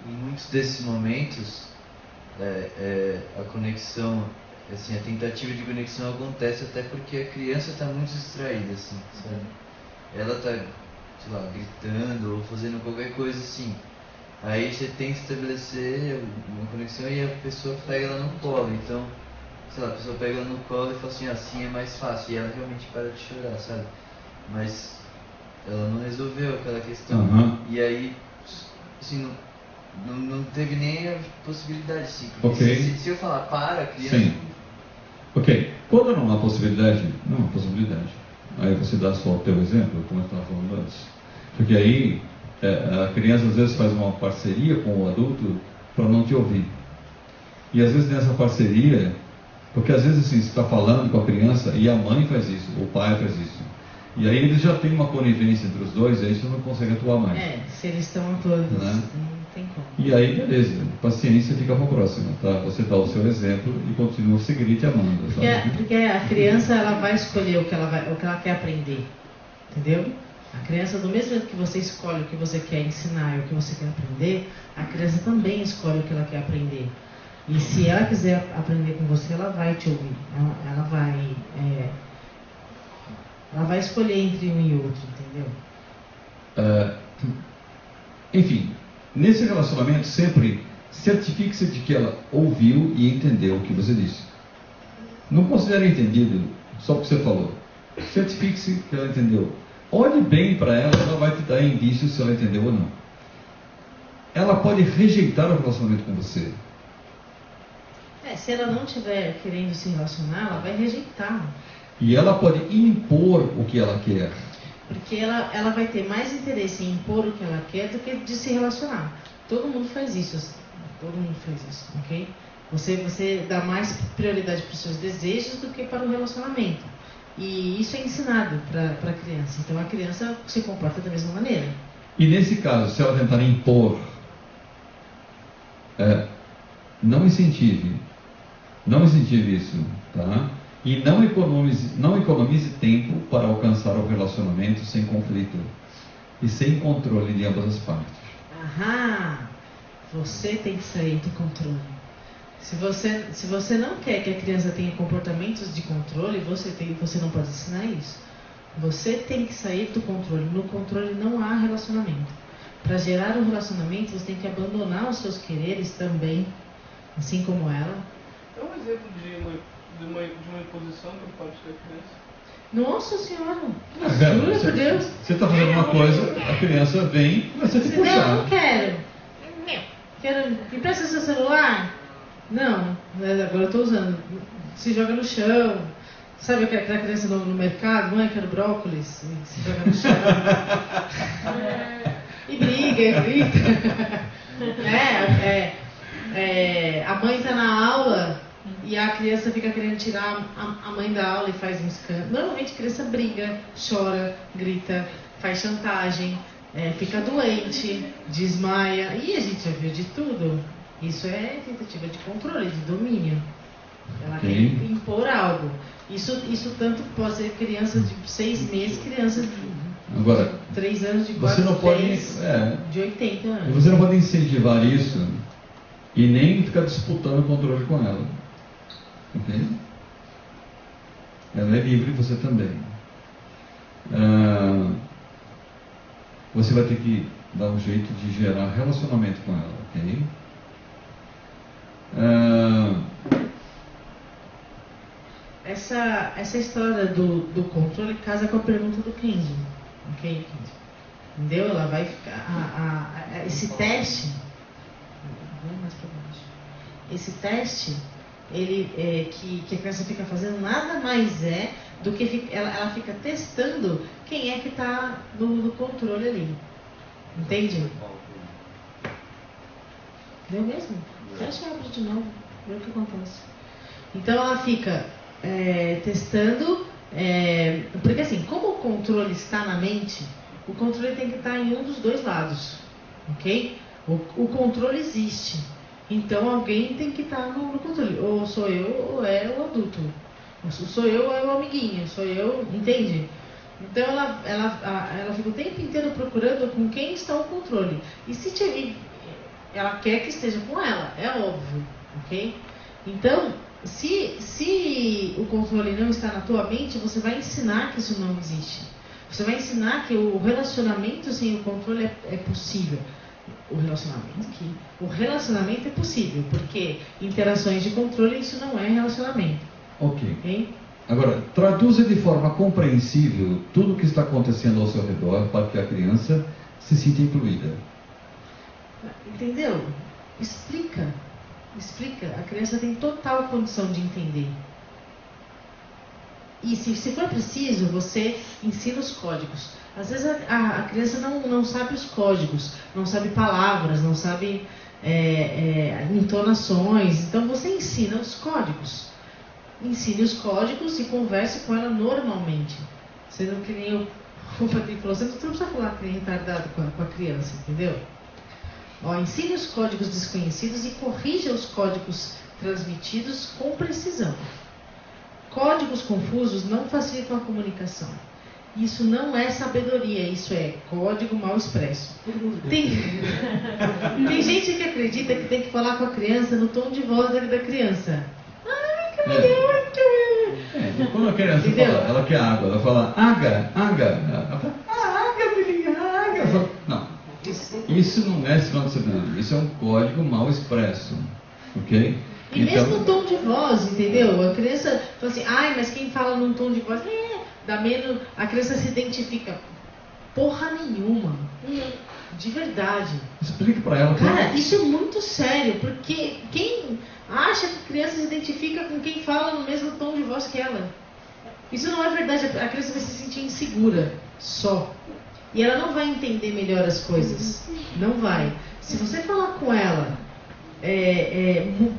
em muitos desses momentos, a conexão, assim, a tentativa de conexão acontece até porque a criança está muito distraída, assim, sabe? Ela está, sei lá, gritando ou fazendo qualquer coisa assim. Aí você tenta estabelecer uma conexão e a pessoa pega ela no colo. Então, sei lá, a pessoa pega ela no colo e fala assim é mais fácil. E ela realmente para de chorar, sabe? Mas ela não resolveu aquela questão. E aí, assim, não teve nem a possibilidade, assim. Porque se eu falar para a criança... Sim. Ok. Quando não há possibilidade, não há possibilidade. Aí você dá só o teu exemplo, como eu estava falando antes. Porque aí a criança às vezes faz uma parceria com o adulto para não te ouvir. E às vezes nessa parceria, porque às vezes assim, você está falando com a criança e a mãe faz isso, o pai faz isso. E aí eles já têm uma conivência entre os dois, e aí você não consegue atuar mais. Se eles estão atuando, né? Não tem como. E aí, beleza, paciência, fica para a próxima, tá? Você dá o seu exemplo e continua se grite amando. Porque a criança, ela vai escolher o que ela quer aprender, entendeu? A criança, do mesmo jeito que você escolhe o que você quer ensinar e o que você quer aprender, a criança também escolhe o que ela quer aprender. E se ela quiser aprender com você, ela vai te ouvir. Ela vai escolher entre um e outro, entendeu? Enfim, nesse relacionamento sempre certifique-se de que ela ouviu e entendeu o que você disse. Não considere entendido só porque você falou. Certifique-se que ela entendeu. Olhe bem para ela, ela vai te dar indícios se ela entendeu ou não. Ela pode rejeitar o relacionamento com você. Se ela não estiver querendo se relacionar, ela vai rejeitar. E ela pode impor o que ela quer. Porque ela vai ter mais interesse em impor o que ela quer do que de se relacionar. Todo mundo faz isso. Ok? Você dá mais prioridade para os seus desejos do que para o relacionamento. E isso é ensinado para a criança. Então a criança se comporta da mesma maneira. E nesse caso, se ela tentar impor, não incentive isso, tá? E não economize tempo para alcançar o relacionamento sem conflito e sem controle de ambas as partes. Você tem que sair do controle. Se você não quer que a criança tenha comportamentos de controle, você não pode ensinar isso. Você tem que sair do controle. No controle não há relacionamento. Para gerar um relacionamento, você tem que abandonar os seus quereres também, assim como ela. É um exemplo de uma imposição por parte da criança. Nossa Senhora! Jura por Deus! Você está fazendo uma coisa, a criança vem e começa a te puxar. Não quero. Empresta seu celular? Não, agora eu estou usando. Se joga no chão. Sabe aquela criança no mercado? Mãe, quero brócolis. Se joga no chão. E briga, grita. A mãe está na aula e a criança fica querendo tirar a mãe da aula e faz um escândalo. Normalmente a criança briga, chora, grita, faz chantagem, fica doente, desmaia. E a gente já viu de tudo. Isso é tentativa de controle, de domínio. Ela Ok. quer impor algo. Isso tanto pode ser criança de 6 meses, criança de Agora, 3 anos, de você 4, não pode, 10, de 80 e anos. você não pode incentivar isso e nem ficar disputando o controle com ela. Ok? Ela é livre, você também. Você vai ter que dar um jeito de gerar relacionamento com ela, ok? Essa história do controle casa com a pergunta do Kenji, ok? Entendeu? Ela vai ficar. Esse teste. Vamos mais pra baixo. Esse teste, que a criança fica fazendo, nada mais é do que ela fica testando quem é que está no controle ali. Entende? Deu mesmo? Fecha e abre de novo, vê o que acontece. Então ela fica testando, porque assim, como o controle está na mente, o controle tem que estar em um dos dois lados, ok? O controle existe, então alguém tem que estar no controle, ou sou eu ou é o adulto, ou sou eu ou é o amiguinho, sou eu, entende? Então ela fica o tempo inteiro procurando com quem está o controle, e se ela quer que esteja com ela, é óbvio, ok? Então, se o controle não está na tua mente, você vai ensinar que isso não existe. Você vai ensinar que o relacionamento sem o controle é possível. O relacionamento é possível, porque interações de controle, isso não é relacionamento. Ok. Agora, traduza de forma compreensível tudo o que está acontecendo ao seu redor para que a criança se sinta incluída. Entendeu? Explica. A criança tem total condição de entender. E se for preciso, você ensina os códigos. Às vezes a criança não sabe os códigos, não sabe palavras, não sabe entonações. Então você ensina os códigos. Ensine os códigos e converse com ela normalmente. Você não que nem o Patrick falou, você não precisa falar que nem retardado com a criança, entendeu? Ensine os códigos desconhecidos e corrija os códigos transmitidos com precisão. Códigos confusos não facilitam a comunicação. Isso não é sabedoria, isso é código mal expresso. Tem gente que acredita que tem que falar com a criança no tom de voz da criança. Quando a criança fala, ela quer água, ela fala água. Ela fala, água, filhinha, água. Não. Isso não é sinal de sabedoria, isso é um código mal expresso, ok? E mesmo o tom de voz, entendeu? A criança fala assim, mas quem fala num tom de voz, dá menos, a criança se identifica. Porra nenhuma, de verdade. Explique pra ela. Cara, isso é muito sério, porque quem acha que a criança se identifica com quem fala no mesmo tom de voz que ela? Isso não é verdade, a criança vai se sentir insegura, só. E ela não vai entender melhor as coisas. Não vai. Se você falar com ela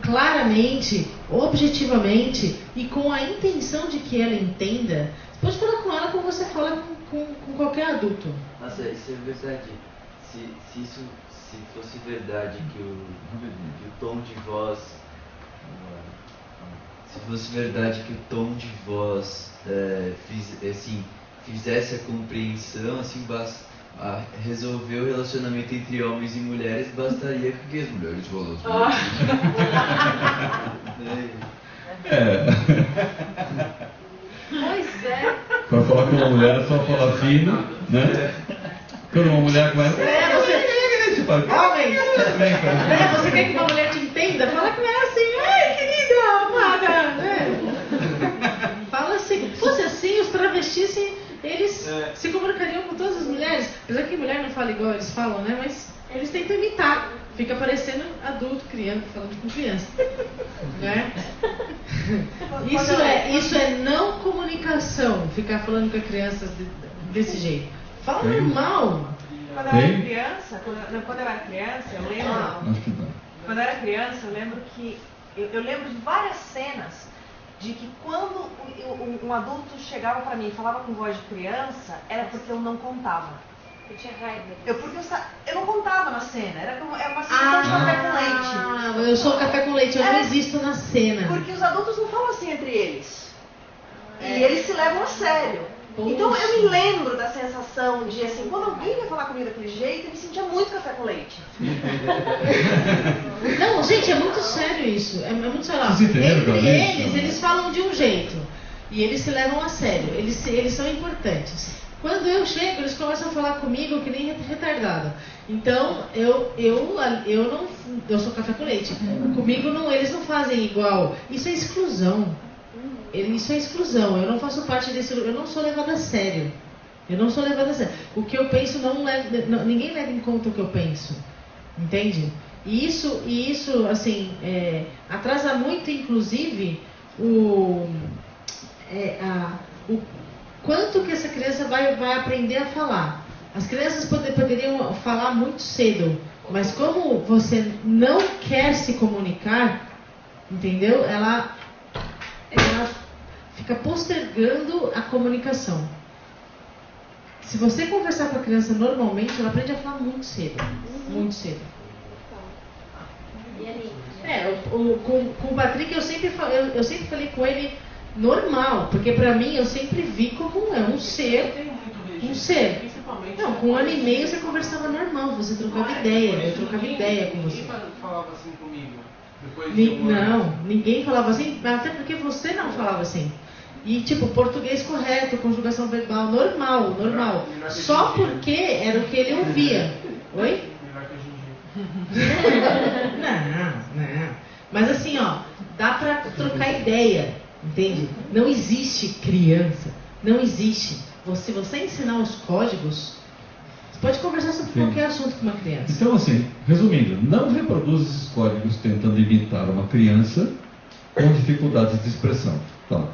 claramente, objetivamente e com a intenção de que ela entenda, você pode falar com ela como você fala com qualquer adulto. Nossa, isso é verdade. Se fosse verdade que o tom de voz... Se fosse verdade que o tom de voz fizesse a compreensão, assim, resolver o relacionamento entre homens e mulheres, bastaria que as mulheres falassem. Pois é. Para falar com uma mulher é só falar fino, né? Quando uma mulher começa... Você quer que uma mulher te entenda? Fala com ela assim, ai querida, amada. Fala assim, fosse assim, os travestis, eles se comunicariam com todas as mulheres. Apesar que mulher não fala igual eles falam, né? Mas eles tentam imitar. Fica parecendo adulto, criança, falando com criança. Né? Isso é não comunicação, ficar falando com a criança desse jeito. Fala normal. Quando eu era criança, eu lembro. Quando eu era criança, eu lembro que. Eu lembro de várias cenas de que quando um adulto chegava para mim e falava com voz de criança, era porque eu não contava. Eu tinha raiva. Eu não contava na cena, era uma sensação de café com leite. sou café com leite, eu não existo na cena. Porque os adultos não falam assim entre eles. E eles se levam a sério. Poxa. Então eu me lembro da sensação de assim, quando alguém ia falar comigo daquele jeito, eu me sentia muito café com leite. Não, gente, é muito sério isso. É muito sério. Vocês entenderam, Entre eles falam de um jeito. E eles se levam a sério. Eles são importantes. Quando eu chego, eles começam a falar comigo que nem retardada. Então, eu sou café com leite. Comigo eles não fazem igual. Isso é exclusão. Isso é exclusão. Eu não faço parte desse. Eu não sou levada a sério. O que eu penso ninguém leva em conta o que eu penso. Entende? E isso assim, atrasa muito, inclusive, o quanto que essa criança vai aprender a falar. As crianças poderiam falar muito cedo, mas como você não quer se comunicar, entendeu? Ela fica postergando a comunicação. Se você conversar com a criança normalmente, ela aprende a falar muito cedo. Muito cedo. Com o Patrick eu sempre falei com ele normal, porque pra mim eu sempre vi como um ser. Não, com 1 ano e meio você conversava normal, você trocava ideia, eu trocava ideia com você. Ninguém falava assim comigo. Não, ninguém falava assim, até porque você não falava assim. E tipo, português correto, conjugação verbal, normal. Só porque era o que ele ouvia. Oi? Não. Mas assim, ó, dá pra trocar ideia, entende? Não existe criança, não existe. Se você ensinar os códigos, você pode conversar sobre qualquer assunto com uma criança. Então, assim, resumindo, não reproduz esses códigos tentando imitar uma criança com dificuldades de expressão. Tá?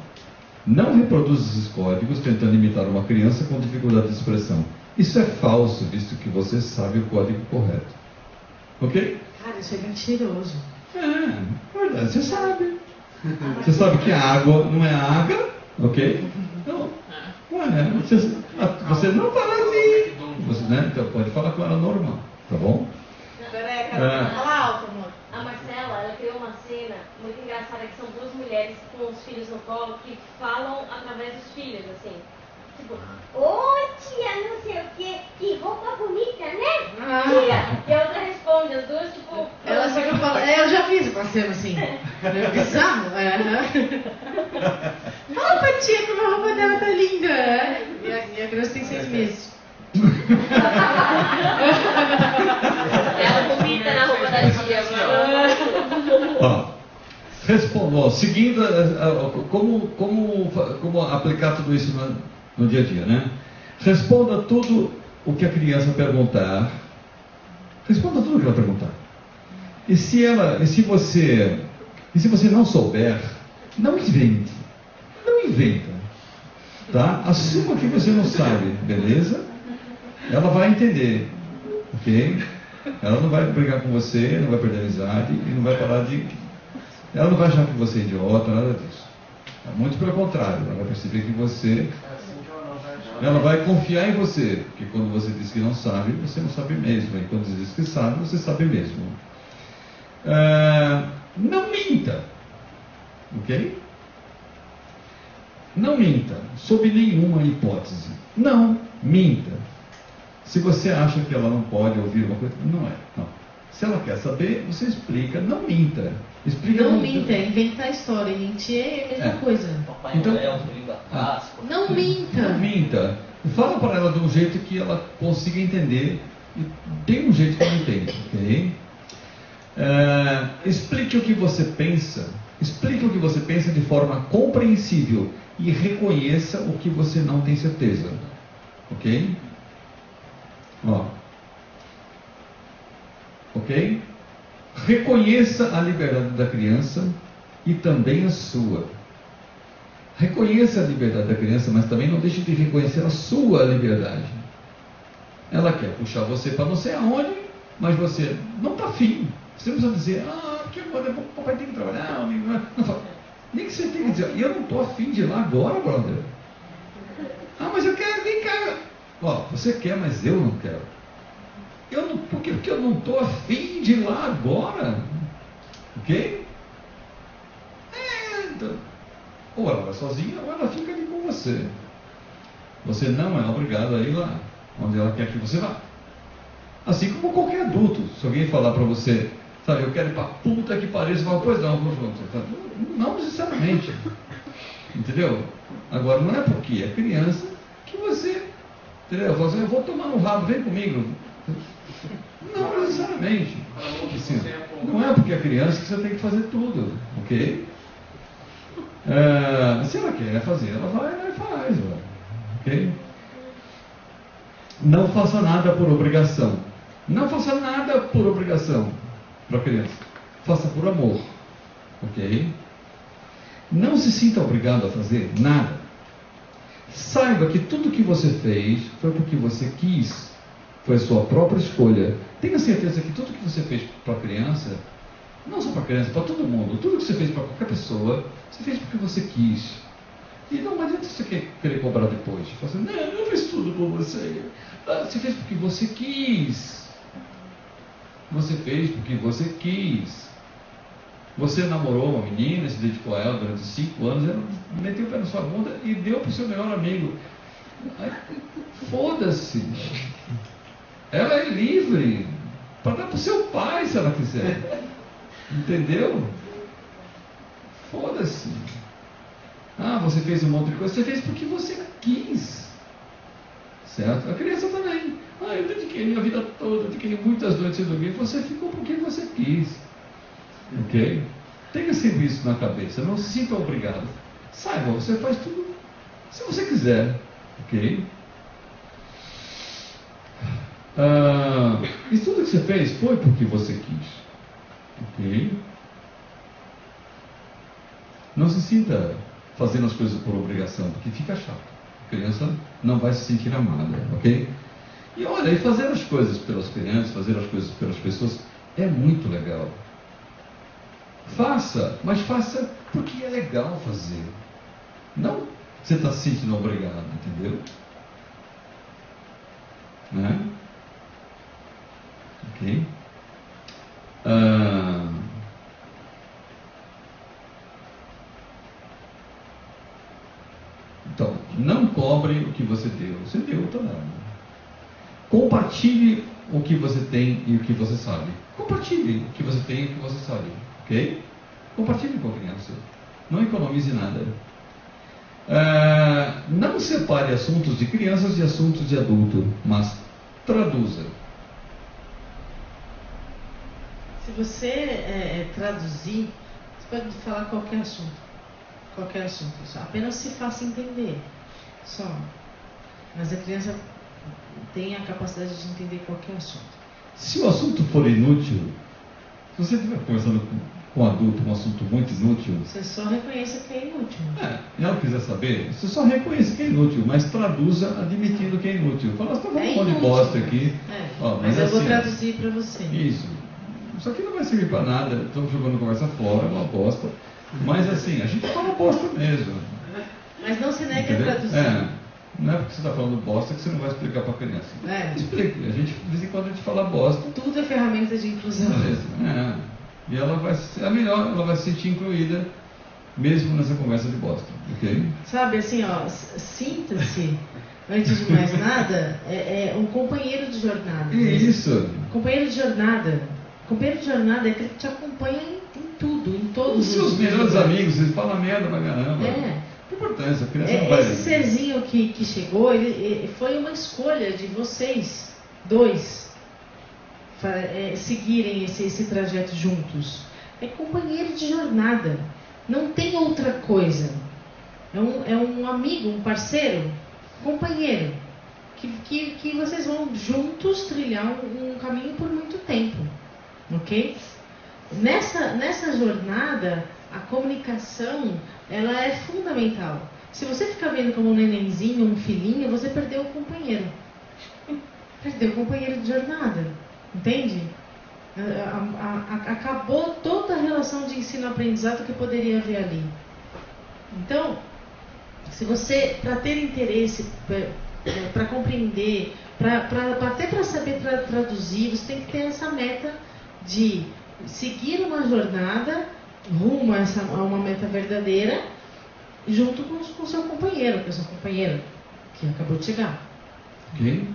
Não reproduz esses códigos tentando imitar uma criança com dificuldade de expressão. Isso é falso, visto que você sabe o código correto. Ok? Cara, isso é mentiroso. Verdade, você sabe. Você sabe que a água não é água, ok? Então, você não fala assim. Você, né? Então pode falar com ela normal, tá bom? Peraí, fala alto, amor. A Marcela, ela criou uma cena muito engraçada, que são 2 mulheres com os filhos no colo que falam através dos filhos, assim. Tipo, ô tia, não sei o quê, que roupa bonita, né? Tia! E a outra responde, as duas, tipo... Ela só que eu falo, eu já fiz uma cena assim. É bizarro? Fala pra tia que a roupa dela tá linda. E a criança tem 6 meses. Ela vomita na roupa da tia. Respondo, seguindo como aplicar tudo isso no dia a dia, né? Responda tudo o que a criança perguntar. Responda tudo o que ela perguntar. E se você não souber, não invente. Não inventa. Tá? Assuma que você não sabe, beleza? Ela vai entender, ok? Ela não vai brigar com você, não vai perder a amizade e não vai parar de... Ela não vai achar que você é idiota, nada disso. Muito pelo contrário, ela vai perceber que você... Ela vai confiar em você, porque quando você diz que não sabe, você não sabe mesmo. E quando você diz que sabe, você sabe mesmo. Não minta, ok? Não minta, sob nenhuma hipótese. Não minta. Se você acha que ela não pode ouvir uma coisa, não é. Não. Se ela quer saber, você explica. Não minta. Explica. Não minta, é inventar a história. Mentir é a mesma coisa. Papai Então, Noel, Coelho da Páscoa. Não minta. Não minta. Fala para ela de um jeito que ela consiga entender. E tem um jeito que ela entende, ok? Explique o que você pensa. Explique o que você pensa de forma compreensível e reconheça o que você não tem certeza, ok? Ok? Reconheça a liberdade da criança e também a sua. Reconheça a liberdade da criança, mas também não deixe de reconhecer a sua liberdade. Ela quer puxar você para não sei aonde, mas você não está afim. Você não precisa dizer, que agora o papai tem que trabalhar. Não fala. Nem que você tenha que dizer, eu não estou afim de ir lá agora, brother. Mas eu quero, vem cá. Você quer, mas eu não quero. Por que? Porque eu não estou afim de ir lá agora. Ok? Ok? Então, ou ela vai sozinha, ou ela fica ali com você. Você não é obrigado a ir lá, onde ela quer que você vá. Assim como qualquer adulto. Se alguém falar para você, sabe, eu quero ir para puta que pariu, você fala, pois não, vamos juntos. Não necessariamente. Entendeu? Agora, não é porque é criança que você, entendeu? Fala assim, eu vou tomar no rabo, vem comigo. Não necessariamente. Assim, não é porque é criança que você tem que fazer tudo, ok? Se ela quer fazer, ela vai lá e faz, ok? Não faça nada por obrigação. Não faça nada por obrigação para a criança. Faça por amor, ok? Não se sinta obrigado a fazer nada. Saiba que tudo que você fez foi porque você quis. Foi a sua própria escolha. Tenha certeza que tudo que você fez para a criança, não só para a criança, para todo mundo, tudo que você fez para qualquer pessoa, você fez porque você quis. E não adianta você querer cobrar depois. Você fala assim, não, eu fiz tudo por você. Você fez porque você quis. Você fez porque você quis. Você namorou uma menina, se dedicou a ela durante 5 anos, ela meteu o pé na sua bunda e deu para o seu melhor amigo. Foda-se. Ela é livre para dar para o seu pai se ela quiser. Entendeu? Foda-se. Você fez um monte de coisa. Você fez porque você quis. Certo? A criança também. Eu dediquei minha vida toda, dediquei muitas noites sem dormir. Você ficou porque você quis. Ok? Tenha sempre isso na cabeça. Não se sinta obrigado. Saiba, você faz tudo se você quiser. Ok? E tudo que você fez foi porque você quis. Ok? Não se sinta fazendo as coisas por obrigação, porque fica chato. A criança não vai se sentir amada. Ok? E olha, e fazer as coisas pelas crianças, fazer as coisas pelas pessoas é muito legal. Faça, mas faça porque é legal fazer. Não você está se sentindo obrigado, entendeu? Né? Ok? Então, não cobre o que você deu. Você deu, está dando. Compartilhe o que você tem e o que você sabe. Compartilhe o que você tem e o que você sabe. Ok? Compartilhe com a criança. Não economize nada. Não separe assuntos de crianças de assuntos de adulto, mas traduza. Se você traduzir, você pode falar qualquer assunto. Qualquer assunto. Apenas se faça entender. Só. Mas a criança tem a capacidade de entender qualquer assunto. Se o assunto for inútil, se você estiver conversando com um adulto um assunto muito inútil, você só reconheça que é inútil. E ela quiser saber, você só reconheça que é inútil, mas traduza admitindo que é inútil. Fala, você está falando um monte de bosta aqui. Mas eu vou traduzir para você. Isso. Isso aqui não vai servir para nada, estamos jogando conversa fora, é uma bosta. Mas assim, a gente fala bosta mesmo. Mas não se nega a traduzir. Não é porque você está falando bosta que você não vai explicar para a criança. Explique. A gente, de vez em quando a gente fala bosta. Tudo é ferramenta de inclusão. E ela vai ser melhor, ela vai se sentir incluída mesmo nessa conversa de bosta. Ok? Sabe assim, sinta-se, antes de mais nada, um companheiro de jornada. Isso. Companheiro de jornada. Companheiro de jornada é aquele que te acompanha em tudo, em todos os seus melhores amigos, vocês falam merda pra caramba. Que importância, a criança não vai. Esse serzinho que chegou, ele foi uma escolha de vocês dois seguirem esse trajeto juntos. É companheiro de jornada. Não tem outra coisa. É um amigo, um parceiro, companheiro. Que vocês vão juntos trilhar um caminho por muito tempo. Ok? Nessa jornada, a comunicação, ela é fundamental. Se você ficar vendo como um nenenzinho, um filhinho, você perdeu o companheiro. Perdeu o companheiro de jornada. Entende? Acabou toda a relação de ensino-aprendizado que poderia haver ali. Então, se você, para ter interesse, para compreender, até para saber traduzir, você tem que ter essa meta de seguir uma jornada rumo a uma meta verdadeira, junto com o seu companheiro, com a sua companheira, que acabou de chegar. Ok?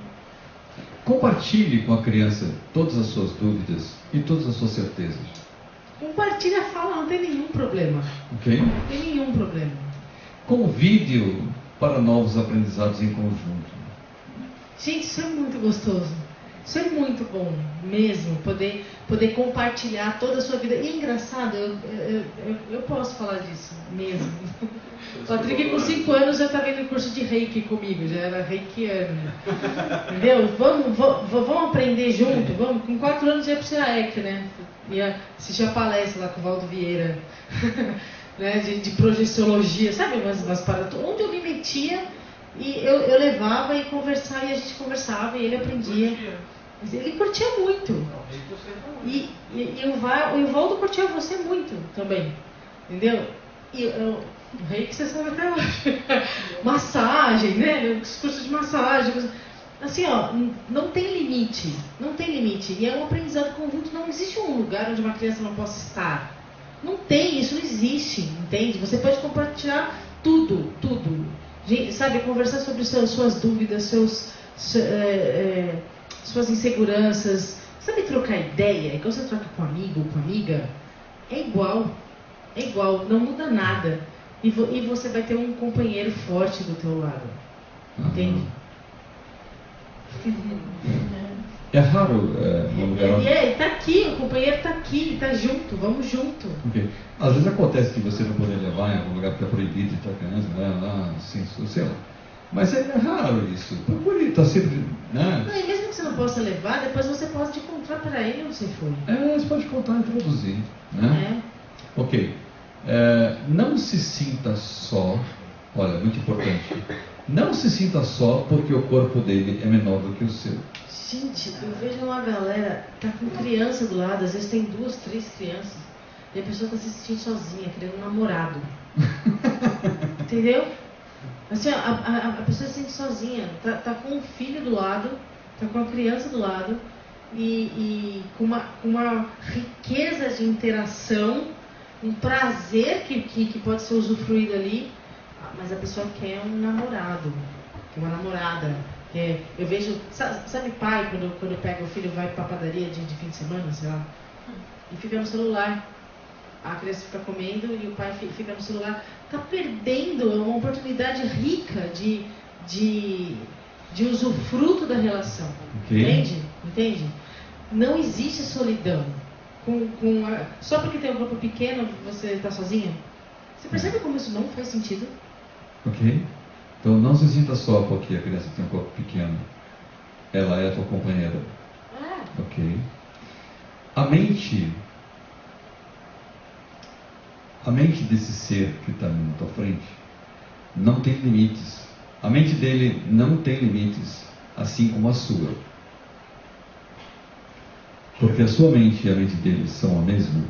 Compartilhe com a criança todas as suas dúvidas e todas as suas certezas. Compartilha a fala, não tem nenhum problema. Ok? Não tem nenhum problema. Convide-o para novos aprendizados em conjunto. Gente, isso é muito gostoso. Isso é muito bom mesmo, poder compartilhar toda a sua vida. E é engraçado, eu posso falar disso mesmo. O Patrick com 5 anos já está vendo curso de Reiki comigo, já era reikiano. Entendeu? Vamos aprender junto, vamos. Com 4 anos já ia para o SEAEC, né? Ia assistir a palestra lá com o Valdo Vieira, né? de projeciologia, sabe? Umas paradas. Onde eu me metia, e eu levava e conversava, e a gente conversava, e ele aprendia. Ele curtia muito. E o Valdo curtia você muito também. Entendeu? E o Reiki você sabe até hoje. Massagem, né? Os cursos de massagem. Assim, ó, não tem limite. Não tem limite. E é um aprendizado conjunto. Não existe um lugar onde uma criança não possa estar. Não tem, isso não existe, entende? Você pode compartilhar tudo. Sabe, conversar sobre suas dúvidas, suas inseguranças, sabe, trocar ideia, igual você troca com amigo ou com amiga, é igual, não muda nada, e você vai ter um companheiro forte do teu lado, entende? É raro no lugar onde... tá aqui, o companheiro tá aqui, tá junto, vamos junto. Okay. Às vezes acontece que você não pode levar em algum lugar porque é proibido de estar criança, lá, assim, sei lá. Mas é raro isso. Procure estar sempre. Né? Não, e mesmo que você não possa levar, depois você pode encontrar para ele onde você foi. Você pode contar e introduzir. Né? Ok. Não se sinta só. Olha, muito importante. Não se sinta só porque o corpo dele é menor do que o seu. Gente, eu vejo uma galera tá com criança do lado, às vezes tem 2, 3 crianças, e a pessoa está se sentindo sozinha, querendo um namorado. Entendeu? Assim, a pessoa se sente sozinha, tá com um filho do lado, tá com uma criança do lado, e com uma riqueza de interação, um prazer que pode ser usufruído ali, mas a pessoa quer um namorado, quer uma namorada. Eu vejo, sabe pai, quando pega o filho e vai pra padaria de fim de semana, sei lá, e fica no celular. A criança fica comendo e o pai fica no celular. Está perdendo uma oportunidade rica de usufruto da relação. Okay. Entende? Não existe solidão. Só porque tem um corpo pequeno, você está sozinha? Você percebe como isso não faz sentido? Ok. Então não se sinta só porque a criança tem um corpo pequeno. Ela é a tua companheira. Ok. A mente desse ser que está na tua frente não tem limites. A mente dele não tem limites, assim como a sua. Porque a sua mente e a mente dele são a mesma.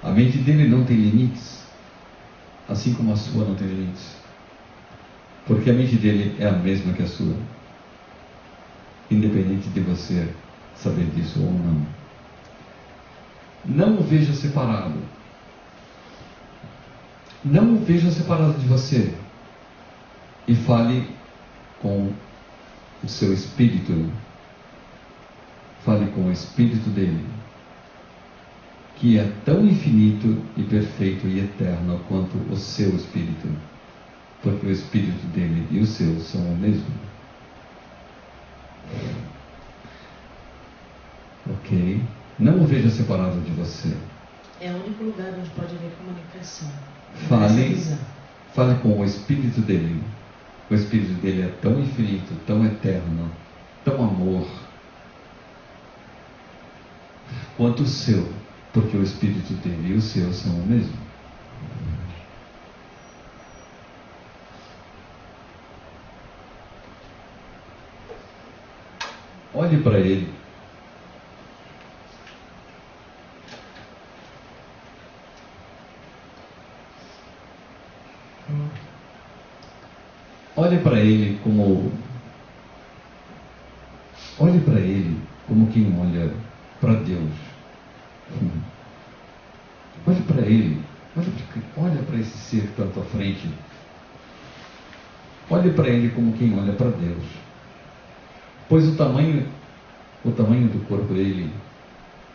A mente dele não tem limites, assim como a sua não tem limites. Porque a mente dele é a mesma que a sua. Independente de você saber disso ou não. Não o veja separado. Não o veja separado de você. E fale com o seu espírito. Fale com o espírito dele, que é tão infinito e perfeito e eterno quanto o seu espírito. Porque o espírito dele e o seu são o mesmo. Ok? Não o veja separado de você. É o único lugar onde pode haver comunicação. Fale com o espírito dele. O espírito dele é tão infinito, tão eterno, tão amor, quanto o seu. Porque o espírito dele e o seu são o mesmo. Olhe para ele. Olhe para ele como quem olha para Deus. Olhe para ele. Olha para esse ser que está à tua frente. Olhe para ele como quem olha para Deus. Pois o tamanho do corpo dele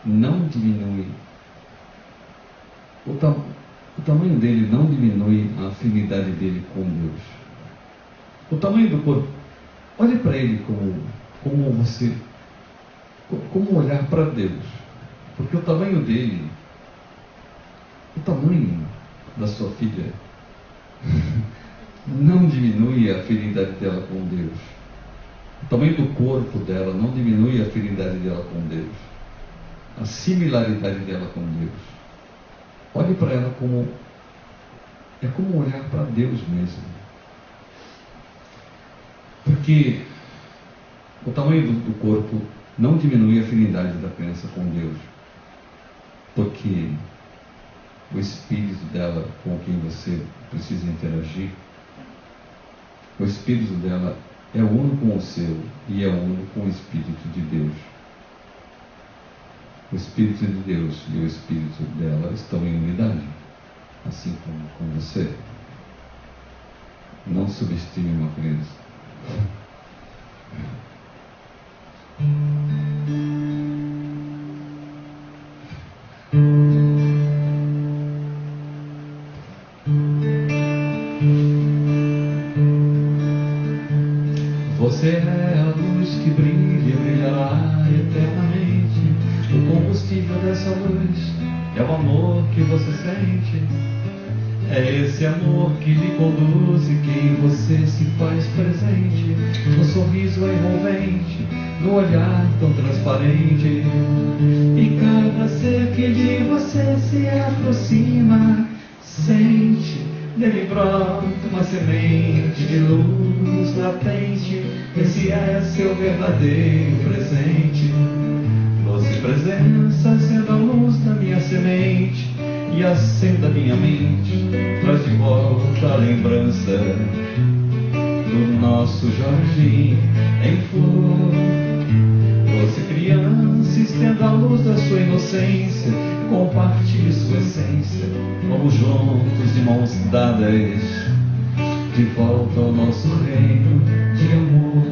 não diminui. O tamanho dele não diminui a afinidade dele com Deus. O tamanho do corpo, olhe para ele como olhar para Deus. Porque o tamanho dele, o tamanho da sua filha, não diminui a afinidade dela com Deus. O tamanho do corpo dela não diminui a afinidade dela com Deus. A similaridade dela com Deus. Olhe para ela como olhar para Deus mesmo. Porque o tamanho do corpo não diminui a afinidade da criança com Deus. Porque o espírito dela com quem você precisa interagir, o espírito dela é uno com o seu e é uno com o Espírito de Deus. O Espírito de Deus e o Espírito dela estão em unidade, assim como com você. Não subestime uma criança. Você é a luz que brilha e brilhará eternamente. O combustível dessa luz é o amor que você sente. É esse amor que lhe conduz e que em você se faz presente. No sorriso envolvente, no olhar tão transparente. E cada ser que de você se aproxima, sente nele brota uma semente de luz latente. Esse é seu verdadeiro presente. Doce presença, sendo a luz da minha semente, e acenda minha mente, traz de volta a lembrança do nosso jardim em flor. Doce criança, estenda a luz da sua inocência, compartilhe sua essência. Vamos juntos de mãos dadas, de volta ao nosso reino de amor.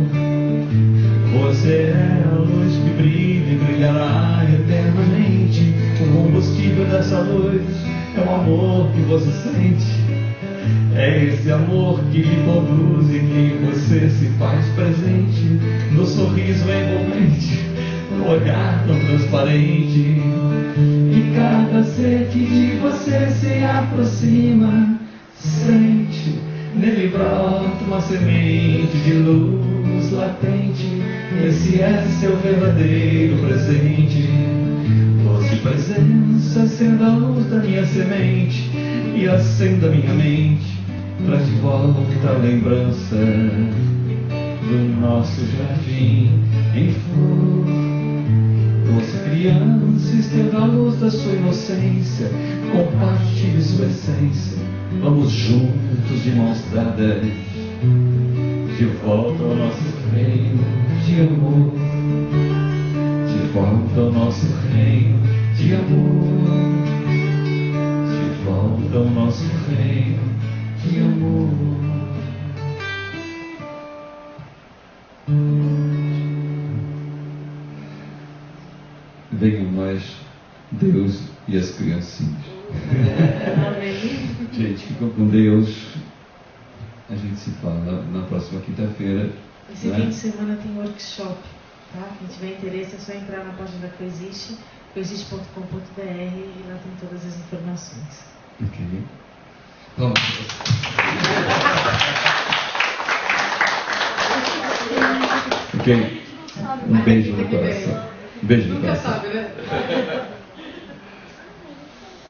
Você é a luz que brilha e brilhará eternamente. O combustível dessa luz é o amor que você sente. É esse amor que lhe conduz e que você se faz presente. No sorriso envolvente, no olhar tão transparente. E cada ser que de você se aproxima, sente nele brota uma semente de luz latente. Esse é seu verdadeiro presente. Doce presença, sendo a luz da minha semente, e acenda minha mente, traz de volta a lembrança do nosso jardim em flor. Doce criança, estenda a luz da sua inocência, compartilhe sua essência. Vamos juntos de mãos dadas, de volta ao nosso reino de amor. De volta ao nosso reino de amor. De volta ao nosso reino de amor. Venham mais Deus e as criancinhas. Gente, ficam com Deus. A gente se fala na próxima quinta-feira. Esse fim de semana tem workshop, tá? Quem tiver interesse é só entrar na página da Coexiste, coexiste.com.br, e lá tem todas as informações. Ok. Vamos. Ok. Um beijo no coração. Um beijo no coração. Nunca sabe, né?